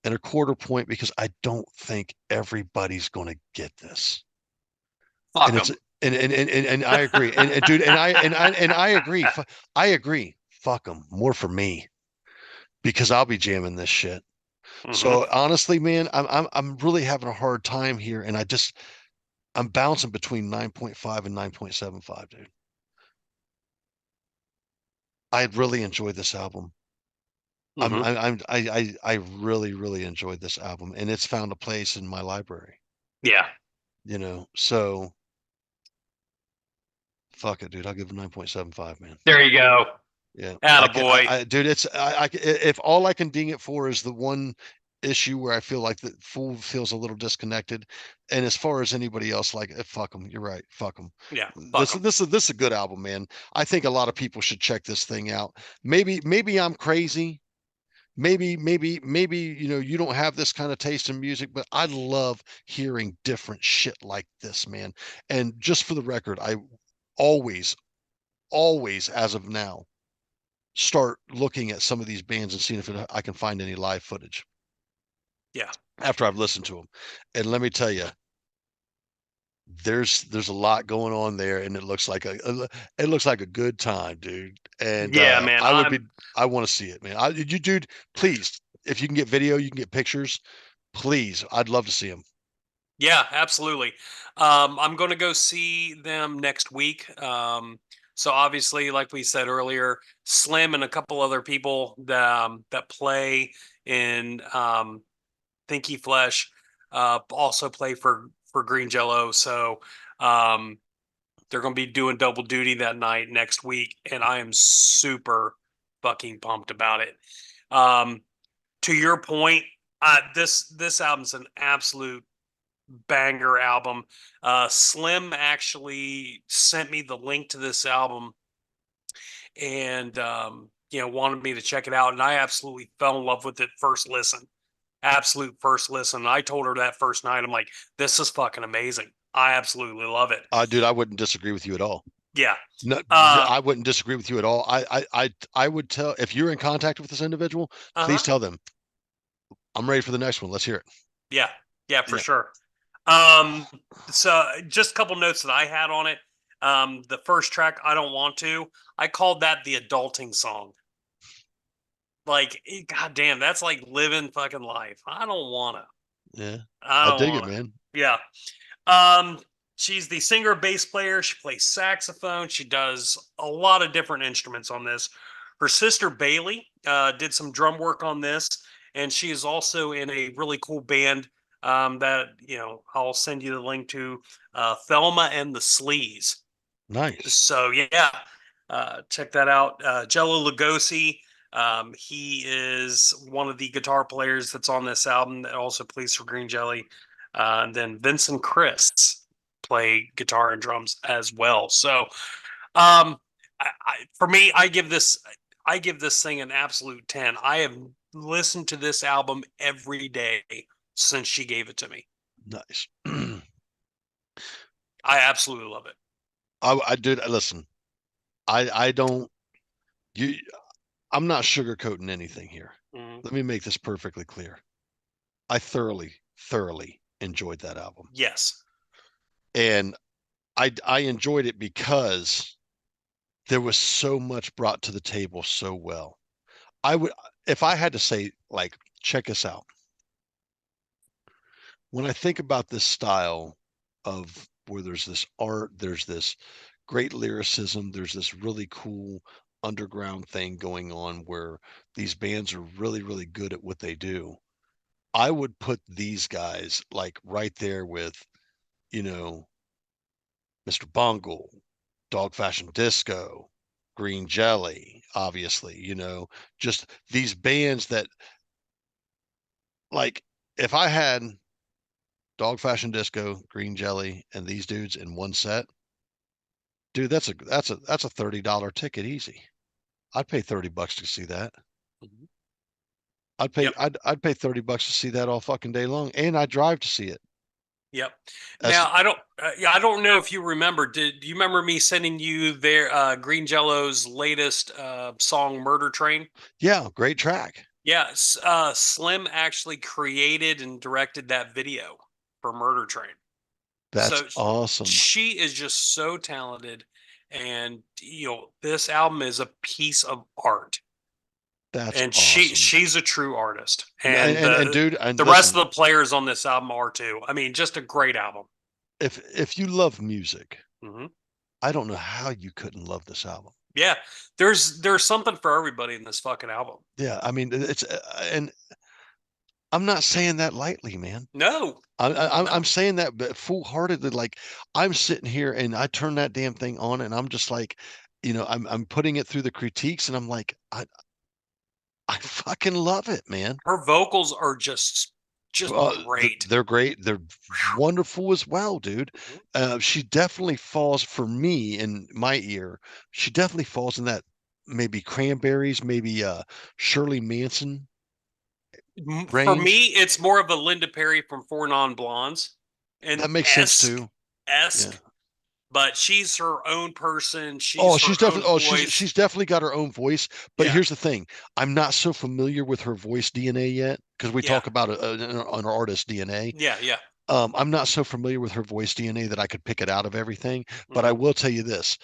and a quarter point because I don't think everybody's going to get this. Fuck And it's them. and I agree. And dude, and I agree. I agree. Fuck them. More for me because I'll be jamming this shit. Mm-hmm. So honestly, man, I'm really having a hard time here, and I'm bouncing between 9.5 and 9.75, dude. I really enjoyed this album. Mm-hmm. I really enjoyed this album, and it's found a place in my library. Yeah. So fuck it, dude. I'll give it 9.75, man. There you go. Yeah, Attaboy. dude. If all I can ding it for is the one issue where I feel like the Fool feels a little disconnected, and as far as anybody else, like fuck them. You're right, fuck them. Yeah. Fuck This them. this is this is a good album, man. I think a lot of people should check this thing out. Maybe I'm crazy. Maybe you don't have this kind of taste in music, but I love hearing different shit like this, man. And just for the record, I always as of now start looking at some of these bands and seeing if I can find any live footage. Yeah. After I've listened to them, and let me tell you, there's a lot going on there, and it looks like a good time, dude. And Yeah, man. I want to see it, man. You dude, please, if you can get video, you can get pictures, please. I'd love to see them. Yeah, absolutely. I'm going to go see them next week. So obviously, like we said earlier, Slim and a couple other people that play in Thinky Flesh also play for Green Jello. So um, they're going to be doing double duty that night next week, and I am super fucking pumped about it. To your point, this album's an absolute banger album. Slim actually sent me the link to this album and wanted me to check it out, and I absolutely fell in love with it first listen. Absolute first listen. I told her that first night, I'm like, this is fucking amazing. I absolutely love it. Dude, I wouldn't disagree with you at all. Yeah. No, Uh, I wouldn't disagree with you at all. I would tell, if you're in contact with this individual, please uh-huh. tell them I'm ready for the next one. Let's hear it. Yeah. Yeah, for Yeah. sure. So just a couple notes that I had on it. The first track, I Don't Want To, I called that the adulting song. Like, goddamn, that's like living fucking life. I don't wanna. Yeah. I I don't dig it, wanna. man. Yeah. Um, she's the singer bass player. She plays saxophone. She does a lot of different instruments on this. Her sister Bailey did some drum work on this, and she is also in a really cool band that I'll send you the link to, Thelma and the Sleaze. Nice. So yeah, check that out. Jello Lugosi, he is one of the guitar players that's on this album that also plays for Green Jelly. And then Vincent Chris play guitar and drums as well. So for me, I give this thing an absolute 10. I have listened to this album every day since she gave it to me. Nice. I absolutely love it. I did listen. I don't you I'm not sugarcoating anything here. Mhm. Let me make this perfectly clear. I thoroughly enjoyed that album. Yes. And I enjoyed it because there was so much brought to the table so well. I would, if I had to say, like, check us out. When I think about this style of where there's this art, there's this great lyricism, there's this really cool underground thing going on where these bands are really good at what they do. I would put these guys like right there with, you know, Mr. Bungle, Dog Fashion Disco, Green Jelly, obviously, just these bands that, like, if I had Dog Fashion Disco, Green Jelly, and these dudes in one set, dude, that's a $30 ticket easy. I'd pay $30 to see that. Mhm. I'd pay Yep. I'd pay $30 to see that all fucking day long, and I'd drive to see it. Yep. That's Now I don't know if you remember. Do you remember me sending you their Green Jello's latest song, "Murder Train"? yeah, great track. Yeah, Slim actually created and directed that video for Murder Train. That's So awesome. she is just so talented, and this album is a piece of art. That's And awesome. she's a true artist, And and and dude, and the rest listen, of the players on this album are too. I mean, just a great album. if you love music, Hmm. I don't know how you couldn't love this album. Yeah, there's something for everybody in this fucking album. Yeah, I mean, it's and I'm not saying that lightly, man. No, I'm no, saying that but full-heartedly. Like, I'm sitting here and I turn that damn thing on, and I'm just like, I'm putting it through the critiques, and I'm like, I fucking love it, man. her vocals are just great. They're great. They're wonderful as well, dude. Mhm. She definitely falls for me in my ear. She definitely falls in that maybe Cranberries, maybe Shirley Manson For range. me, it's more of a Linda Perry from Four Non Blondes, and That makes sense too. Yeah. esque. but she's her own person. Oh, She's her she's own definitely voice. she's definitely got her own voice. But Yeah. here's the thing: I'm not so familiar with her voice DNA yet because we Yeah. talk about an artist DNA. Yeah. Yeah. I'm not so familiar with her voice DNA that I could pick it out of everything. But I Mhm. will tell you this: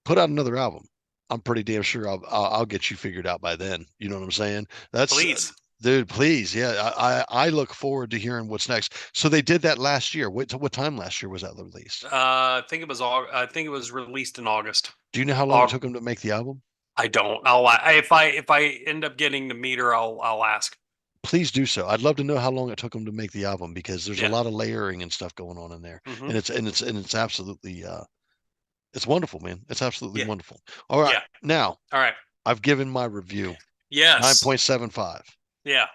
put out another album. I'm pretty damn sure I'll get you figured out by then. You know what I'm saying? That's Please. dude, please, yeah. I look forward to hearing what's next. So they did that last year. What time last year was that released? I think it was I think it was released in August. Do you know how long it took them to make the album? I don't. If I end up getting to meet her, I'll ask. Please do so. I'd love to know how long it took them to make the album because there's a Yeah. lot of layering and stuff going on in there, Hmm. and it's absolutely it's wonderful, man. It's absolutely Yeah. wonderful. All right, Yeah. now All right. I've given my review Yes. 9.75. Yeah.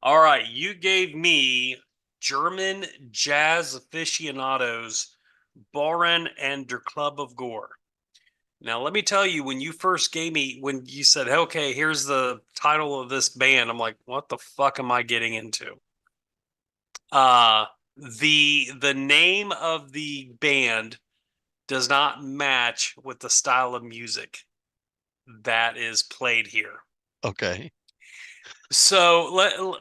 All right. You gave me German jazz aficionados, Bohren and Der Club of Gore. Now, let me tell you, when you first gave me, when you said, okay, here's the title of this band, I'm like, what the fuck am I getting into? Uh, the name of the band does not match with the style of music that is played here. Okay. So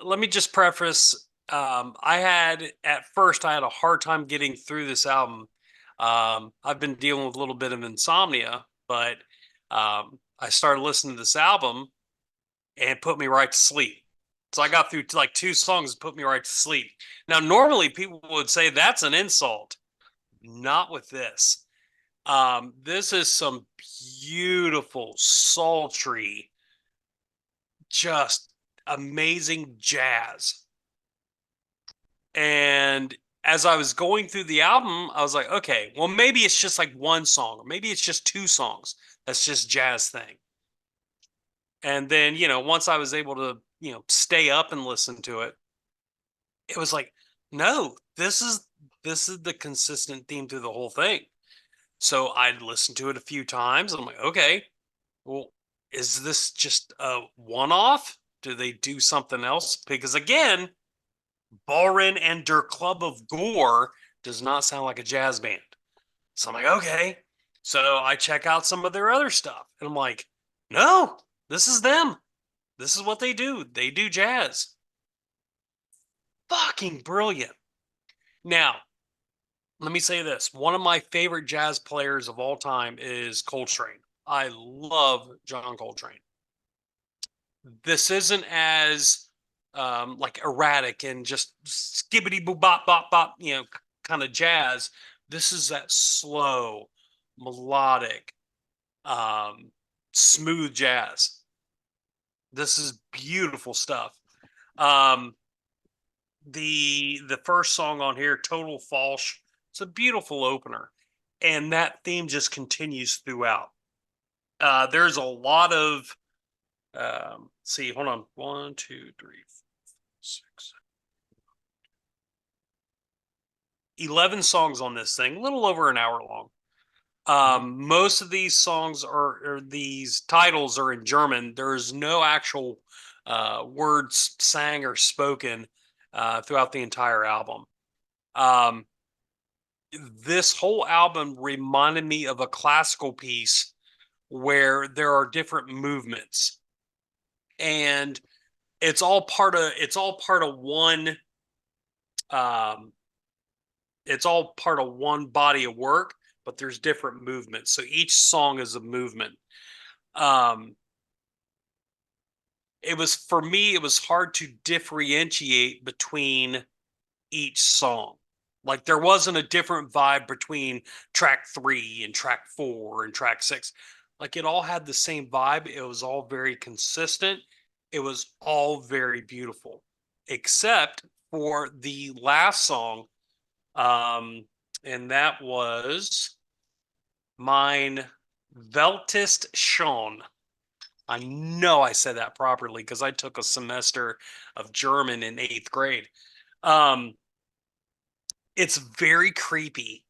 let me just preface. I had at first I had a hard time getting through this album. I've been dealing with a little bit of insomnia, but I started listening to this album and it put me right to sleep. So I got through like two songs and put me right to sleep. Now, normally people would say that's an insult. Not with this. This is some beautiful, sultry, just amazing jazz. And as I was going through the album, I was like, okay, well, maybe it's just like one song, or maybe it's just two songs. That's just jazz thing. And then, once I was able to, stay up and listen to it, it was like, no, this is the consistent theme through the whole thing. So I'd listened to it a few times. I'm like, okay, well, is this just a one-off? Do they do something else? Because again, Bohren and Der Club of Gore does not sound like a jazz band. So I'm like, okay. So I check out some of their other stuff. And I'm like, no, this is them. This is what they do. They do jazz. Fucking brilliant. Now, let me say this. One of my favorite jazz players of all time is Coltrane. I love John Coltrane. This isn't as like erratic and just skibbity boo bop bop bop, kind of jazz. This is that slow, melodic, um, smooth jazz. This is beautiful stuff. Um, the first song on here, Total Falsh, it's a beautiful opener, and that theme just continues throughout. There's a lot of see, hold on. 1, 2, 3, 4, 6, 11 songs on this thing, a little over an hour long. Most of these songs or these titles are in German. There's no actual words sang or spoken throughout the entire album. Um, this whole album reminded me of a classical piece where there are different movements, and it's all part of one um, it's all part of one body of work, but there's different movements. So each song is a movement. Um, it was for me, it was hard to differentiate between each song. Like there wasn't a different vibe between track 3 and track 4 and track 6. Like it all had the same vibe. It was all very consistent. It was all very beautiful, except for the last song. Um, and that was Mein Weltest Schon. I know I said that properly because I took a semester of German in 8th grade. Um, it's very creepy,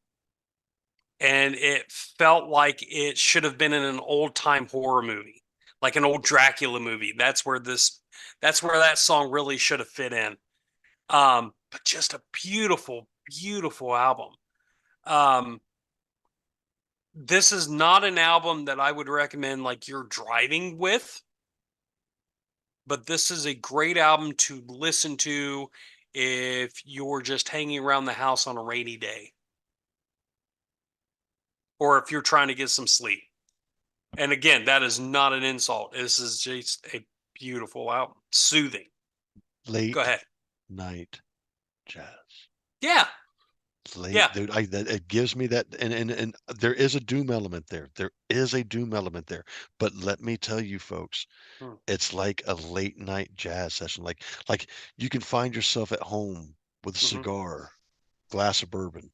and it felt like it should have been in an old time horror movie, like an old Dracula movie. That's where that song really should have fit in. But just a beautiful, beautiful album. Um, This is not an album that I would recommend like you're driving with, but this is a great album to listen to if you're just hanging around the house on a rainy day or if you're trying to get some sleep. And again, that is not an insult. This is just a beautiful album, soothing. Late Go ahead. night jazz. Yeah. Late, Yeah. dude. It gives me that, and there is a doom element there. There is a doom element there. But let me tell you, folks, Hmm. it's like a late night jazz session. Like you can find yourself at home with a Mhm. cigar, glass of bourbon,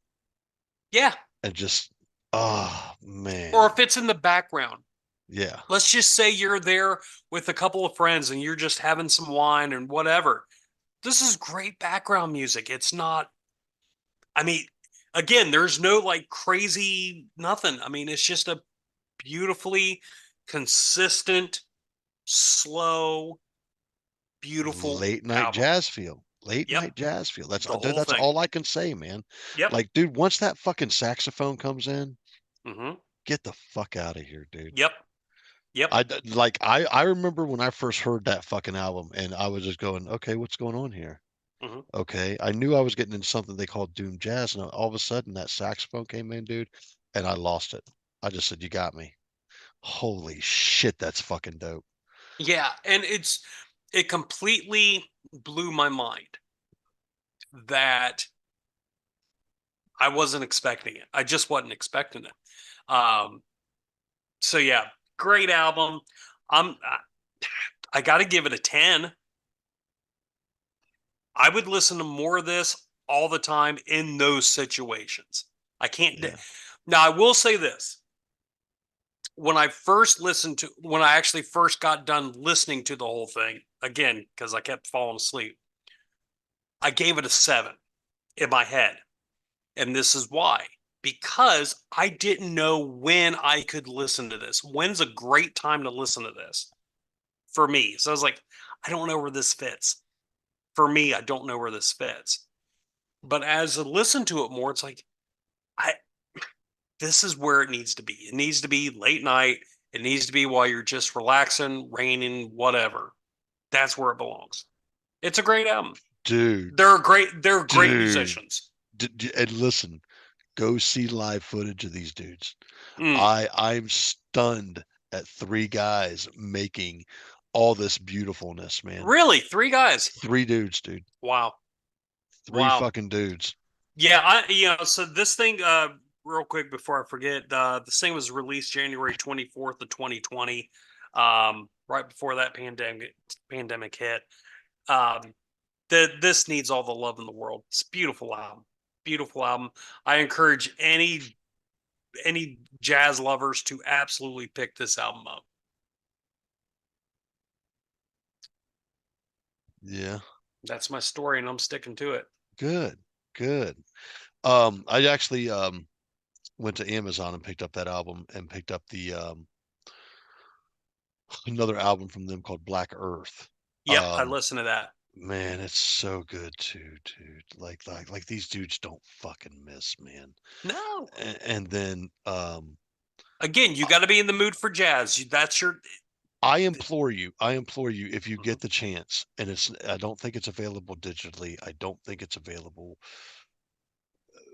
Yeah. and just, oh Or man, if it's in the background, yeah, let's just say you're there with a couple of friends and you're just having some wine and whatever. This is great background music. It's not, I mean, again, there's no like crazy nothing. I mean, it's just a beautifully consistent, slow, beautiful late night album. jazz feel. Late Yep. night jazz feel. The Dude, whole that's thing. all I can say, man. Yep. Like, dude, once that fucking saxophone comes in, Hmm. get the fuck out of here, dude. Yep. Yep. I remember when I first heard that fucking album and I was just going, okay, what's going on here? Hmm. Okay. I knew I was getting into something they called doom jazz, and all of a sudden that saxophone came in, dude, and I lost it. I just said, you got me. Holy shit, that's fucking dope. Yeah. And it completely blew my mind that I wasn't expecting it. I just wasn't expecting it. So yeah, great album. I got to give it a 10. I would listen to more of this all the time in those situations. I can't. Yeah. Now, I will say this. When I actually first got done listening to the whole thing, again, because I kept falling asleep, I gave it a 7 in my head. And this is why. Because I didn't know when I could listen to this. When's a great time to listen to this for me? So I was like, I don't know where this fits. For me, I don't know where this fits. But as I listen to it more, it's like, I this is where it needs to be. It needs to be late night. It needs to be while you're just relaxing, raining, whatever. That's where it belongs. It's a great album. Dude, They're great dude. musicians. And listen, go see live footage of these dudes. Mm. I'm stunned at three guys making all this beautifulness, man. Really, three guys. Three dudes, dude. Wow. Three Wow. fucking dudes. Yeah, so this thing, real quick before I forget, this thing was released January 24th of 2020, right before that pandemic hit. Um, this needs all the love in the world. It's a beautiful album. Beautiful album. I encourage any jazz lovers to absolutely pick this album up. Yeah. That's my story, and I'm sticking to it. Good. Good. I actually went to Amazon and picked up that album and picked up the another album from them called Black Earth. Yep, I Um, listen to that. man, it's so good too, dude. Like these dudes don't fucking miss, man. No, And then again, you got to be in the mood for jazz. That's your. I implore you, if you Mhm. get the chance, and I don't think it's available digitally. I don't think it's available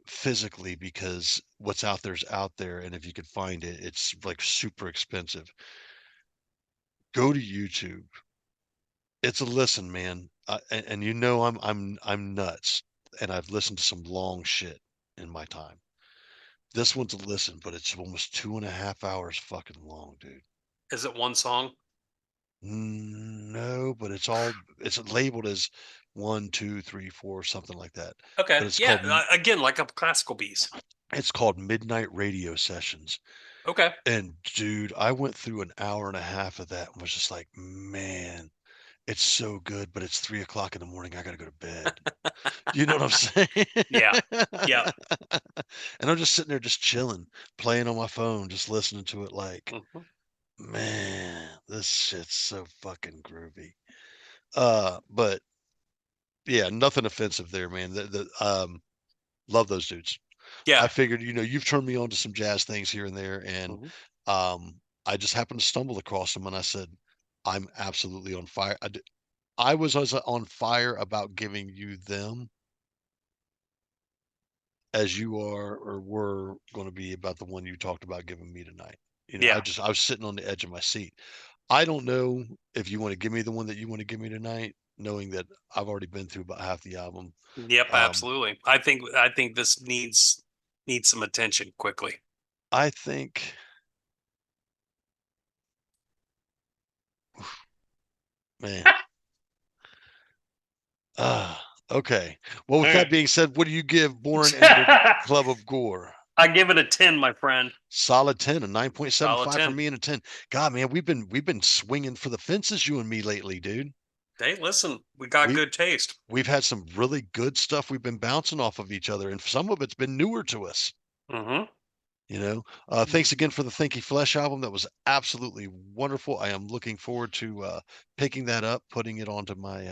physically because what's out there's out there, and if you could find it, it's like super expensive. Go to YouTube. It's a listen, man. And you know I'm nuts, and I've listened to some long shit in my time. This one's a listen, but it's almost 2.5 hours fucking long, dude. Is it one song? No, but it's labeled as 1, 2, 3, 4, something like that. Okay, But yeah. Again, like a classical piece. it's called Midnight Radio Sessions. Okay. And dude, I went through an hour and a half of that and was just like, man, it's so good, but it's 3 o'clock in the morning. I gotta go to bed. You know what I'm saying? Yeah. Yeah. And I'm just sitting there just chilling, playing on my phone, just listening to it like, Mhm. man, this shit's so fucking groovy. But yeah, nothing offensive there, man. Love those dudes. Yeah. I figured, you've turned me on to some jazz things here and there, and Mhm. I just happened to stumble across them, and I said, I'm absolutely on fire. I was as on fire about giving you them as you are or were going to be about the one you talked about giving me tonight. Yeah. I was sitting on the edge of my seat. I don't know if you want to give me the one that you want to give me tonight, knowing that I've already been through about half the album. Yep, absolutely. I think this needs some attention quickly. I think, man. Okay. Well, with that being said, what do you give Bohren and the Club of Gore? I give it a 10, my friend. Solid 10, a Solid 9.75 for 10. me and a 10. God, man, we've been swinging for the fences, you and me lately, dude. Hey, listen, we got We good taste. we've had some really good stuff. We've been bouncing off of each other, and some of it's been newer to us. Mm-hmm. Thanks again for the Thinky Flesh album. That was absolutely wonderful. I am looking forward to picking that up, putting it onto my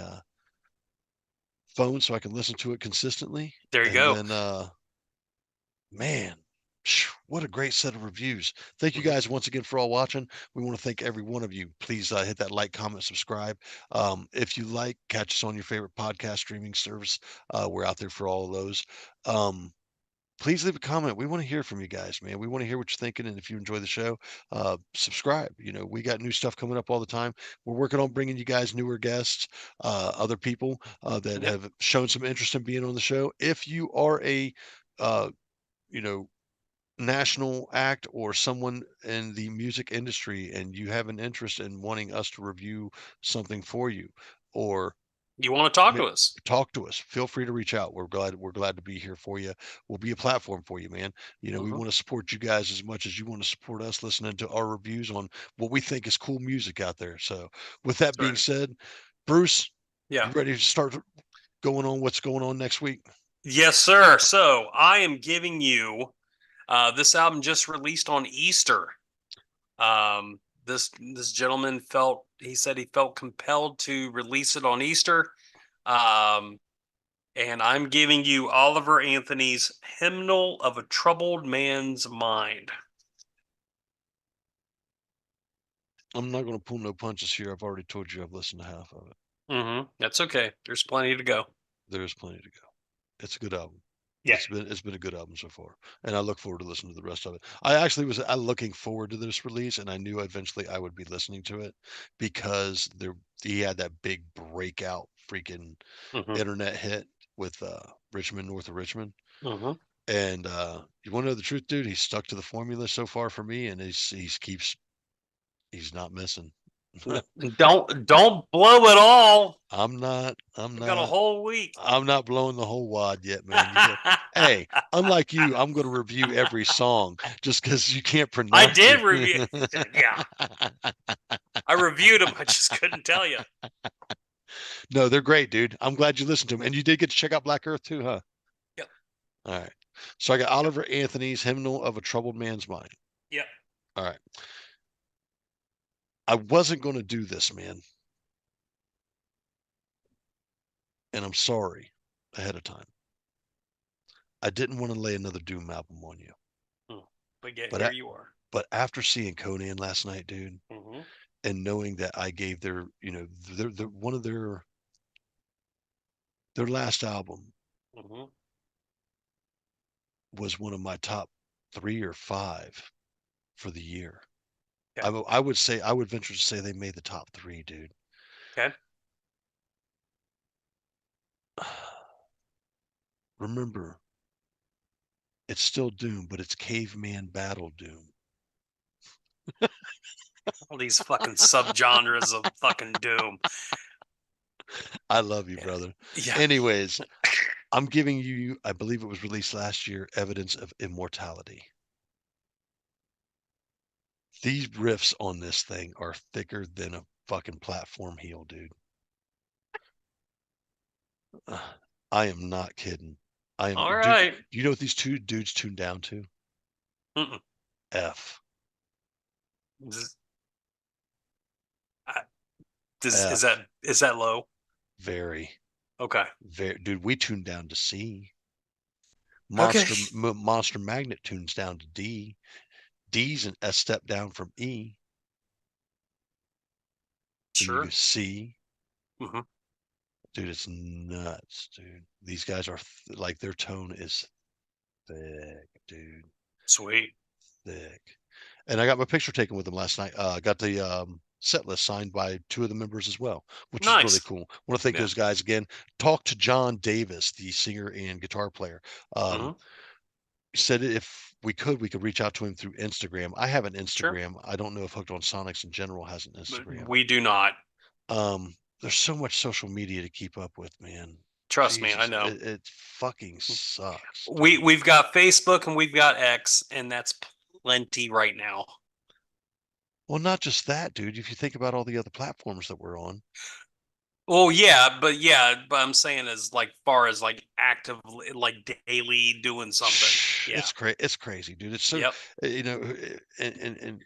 phone so I can listen to it consistently. There you And go. then man, what a great set of reviews. Thank you Mhm. guys once again for all watching. We want to thank every one of you. Please hit that like, comment, subscribe. If you like, catch us on your favorite podcast streaming service. We're out there for all of those. Please leave a comment. We want to hear from you guys, man. We want to hear what you're thinking. And if you enjoy the show, subscribe. We got new stuff coming up all the time. We're working on bringing you guys newer guests, other people that Yep. have shown some interest in being on the show. If you are a, uh, you know, national act or someone in the music industry and you have an interest in wanting us to review something for you, or You want to talk to us? talk to us, feel free to reach out. We're glad to be here for you. We'll be a platform for you, man. We Mhm. want to support you guys as much as you want to support us listening to our reviews on what we think is cool music out there. So with that That's being right. said, Bruce, Yeah. you ready to start going on what's going on next week? Yes, sir. So I am giving you this album just released on Easter. This gentleman he said he felt compelled to release it on Easter. Um, and I'm giving you Oliver Anthony's Hymnal of a Troubled Man's Mind. I'm not going to pull no punches here. I've already told you I've listened to half of it. Mm-hmm. That's okay. There's plenty to go. There's plenty to go. It's a good album. Yeah. It's been a good album so far, and I look forward to listening to the rest of it. I actually was looking forward to this release, and I knew eventually I would be listening to it because he had that big breakout freaking Mm-hmm. internet hit with Richmond, north of Richmond. Mm-hmm. And you want to know the truth, dude? He's stuck to the formula so far for me, and he's not missing. Don't blow it all. I'm not. We got a whole week. I'm not blowing the whole wad yet, man. Hey, unlike you, I'm going to review every song just because you can't I pronounce did review. it. Yeah, I reviewed them. I just couldn't tell you. No, they're great, dude. I'm glad you listened to them. And you did get to check out Black Earth too, huh? Yep. All right. So I got Oliver Anthony's Hymnal of a Troubled Man's Mind. Yep. All right. I wasn't going to do this, man. And I'm sorry ahead of time. I didn't want to lay another Doom album on you. But yet But here you are. But after seeing Conan last night, dude, Mm-hmm. and knowing that I gave their one of their last album Mm-hmm. was one of my top 3 or 5 for the year. Okay. I would venture to say they made the top 3, dude. Okay. Remember, it's still Doom, but it's caveman battle Doom. All these fucking subgenres of fucking doom. I love you, brother. Yeah. Anyways, I'm giving you, I believe it was released last year, Evidence of Immortality. These riffs on this thing are thicker than a fucking platform heel, dude. I am not kidding. All Dude, right. do you know what these two dudes tuned down to? Mm-mm. F. Is, F. is that low? Very, Okay. very, dude, we tuned down to C. Monster Okay. Monster Magnet tunes down to D. D's a step down from E. Then you Sure. go C. Hmm. Dude, it's nuts, dude. These guys are like their tone is thick, dude. Sweet. Thick. And I got my picture taken with them last night. Got the set list signed by 2 of the members as well, which is really Nice. cool. Want to thank Yeah. those guys again. Talk to John Davis, the singer and guitar player. Mhm. Said if we could reach out to him through Instagram. I have an Sure. Instagram. I don't know if Hooked on Sonics in general has an Instagram. We do not. There's so much social media to keep up with, man. Trust me, I Jesus, know. it fucking sucks. Dude. We've got Facebook and we've got X, and that's plenty right now. Well, not just that, dude. If you think about all the other platforms that we're on, Well, but I'm saying as like far as like actively, like daily doing something. Yeah. it's crazy, dude. It's so Yep. you know, and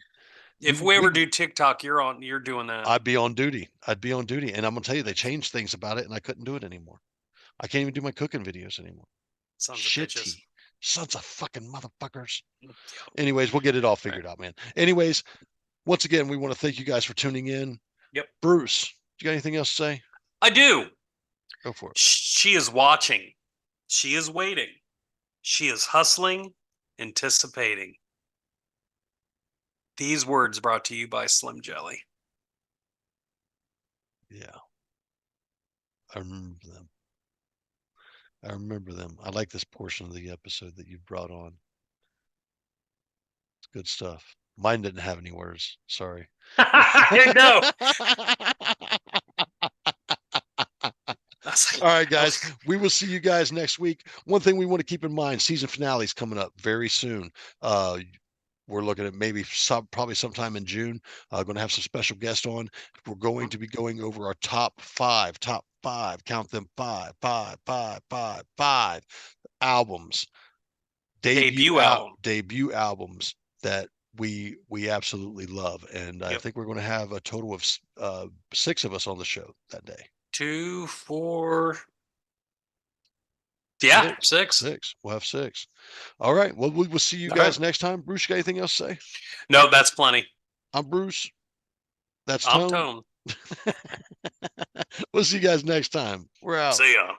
If we ever do TikTok, you're doing that. I'd be on duty. I'd be on duty, and I'm gonna tell you, they changed things about it, and I couldn't do it anymore. I can't even do my cooking videos anymore. Sons of bitches. Shitty sons of fucking motherfuckers. Yep. Anyways, we'll get it all Right. figured out, man. Anyways, once again, we want to thank you guys for tuning in. Yep. Bruce, do you got anything else to say? I do. Go for it. She is watching. She is waiting. She is hustling, anticipating. These words brought to you by Slim Jelly. Yeah. I remember them. I remember them. I like this portion of the episode that you brought on. It's good stuff. Mine didn't have any words. Sorry. No. All right, guys. We will see you guys next week. One thing we want to keep in mind: season finale is coming up very soon. We're looking at maybe probably sometime in June. Going to have some special guests on. We're going to be going over our top five. Count them: five albums, Debut album. debut albums that we absolutely love, and I Yep. think we're going to have a total of 6 of us on the show that day. 2, 4. Yeah, 6. 6. We'll have 6. All right. Well, we will see you All guys right. next time. Bruce, you got anything else to say? No, that's plenty. I'm Bruce. That's I'm Tone. Tone. We'll see you guys next time. We're out. See ya.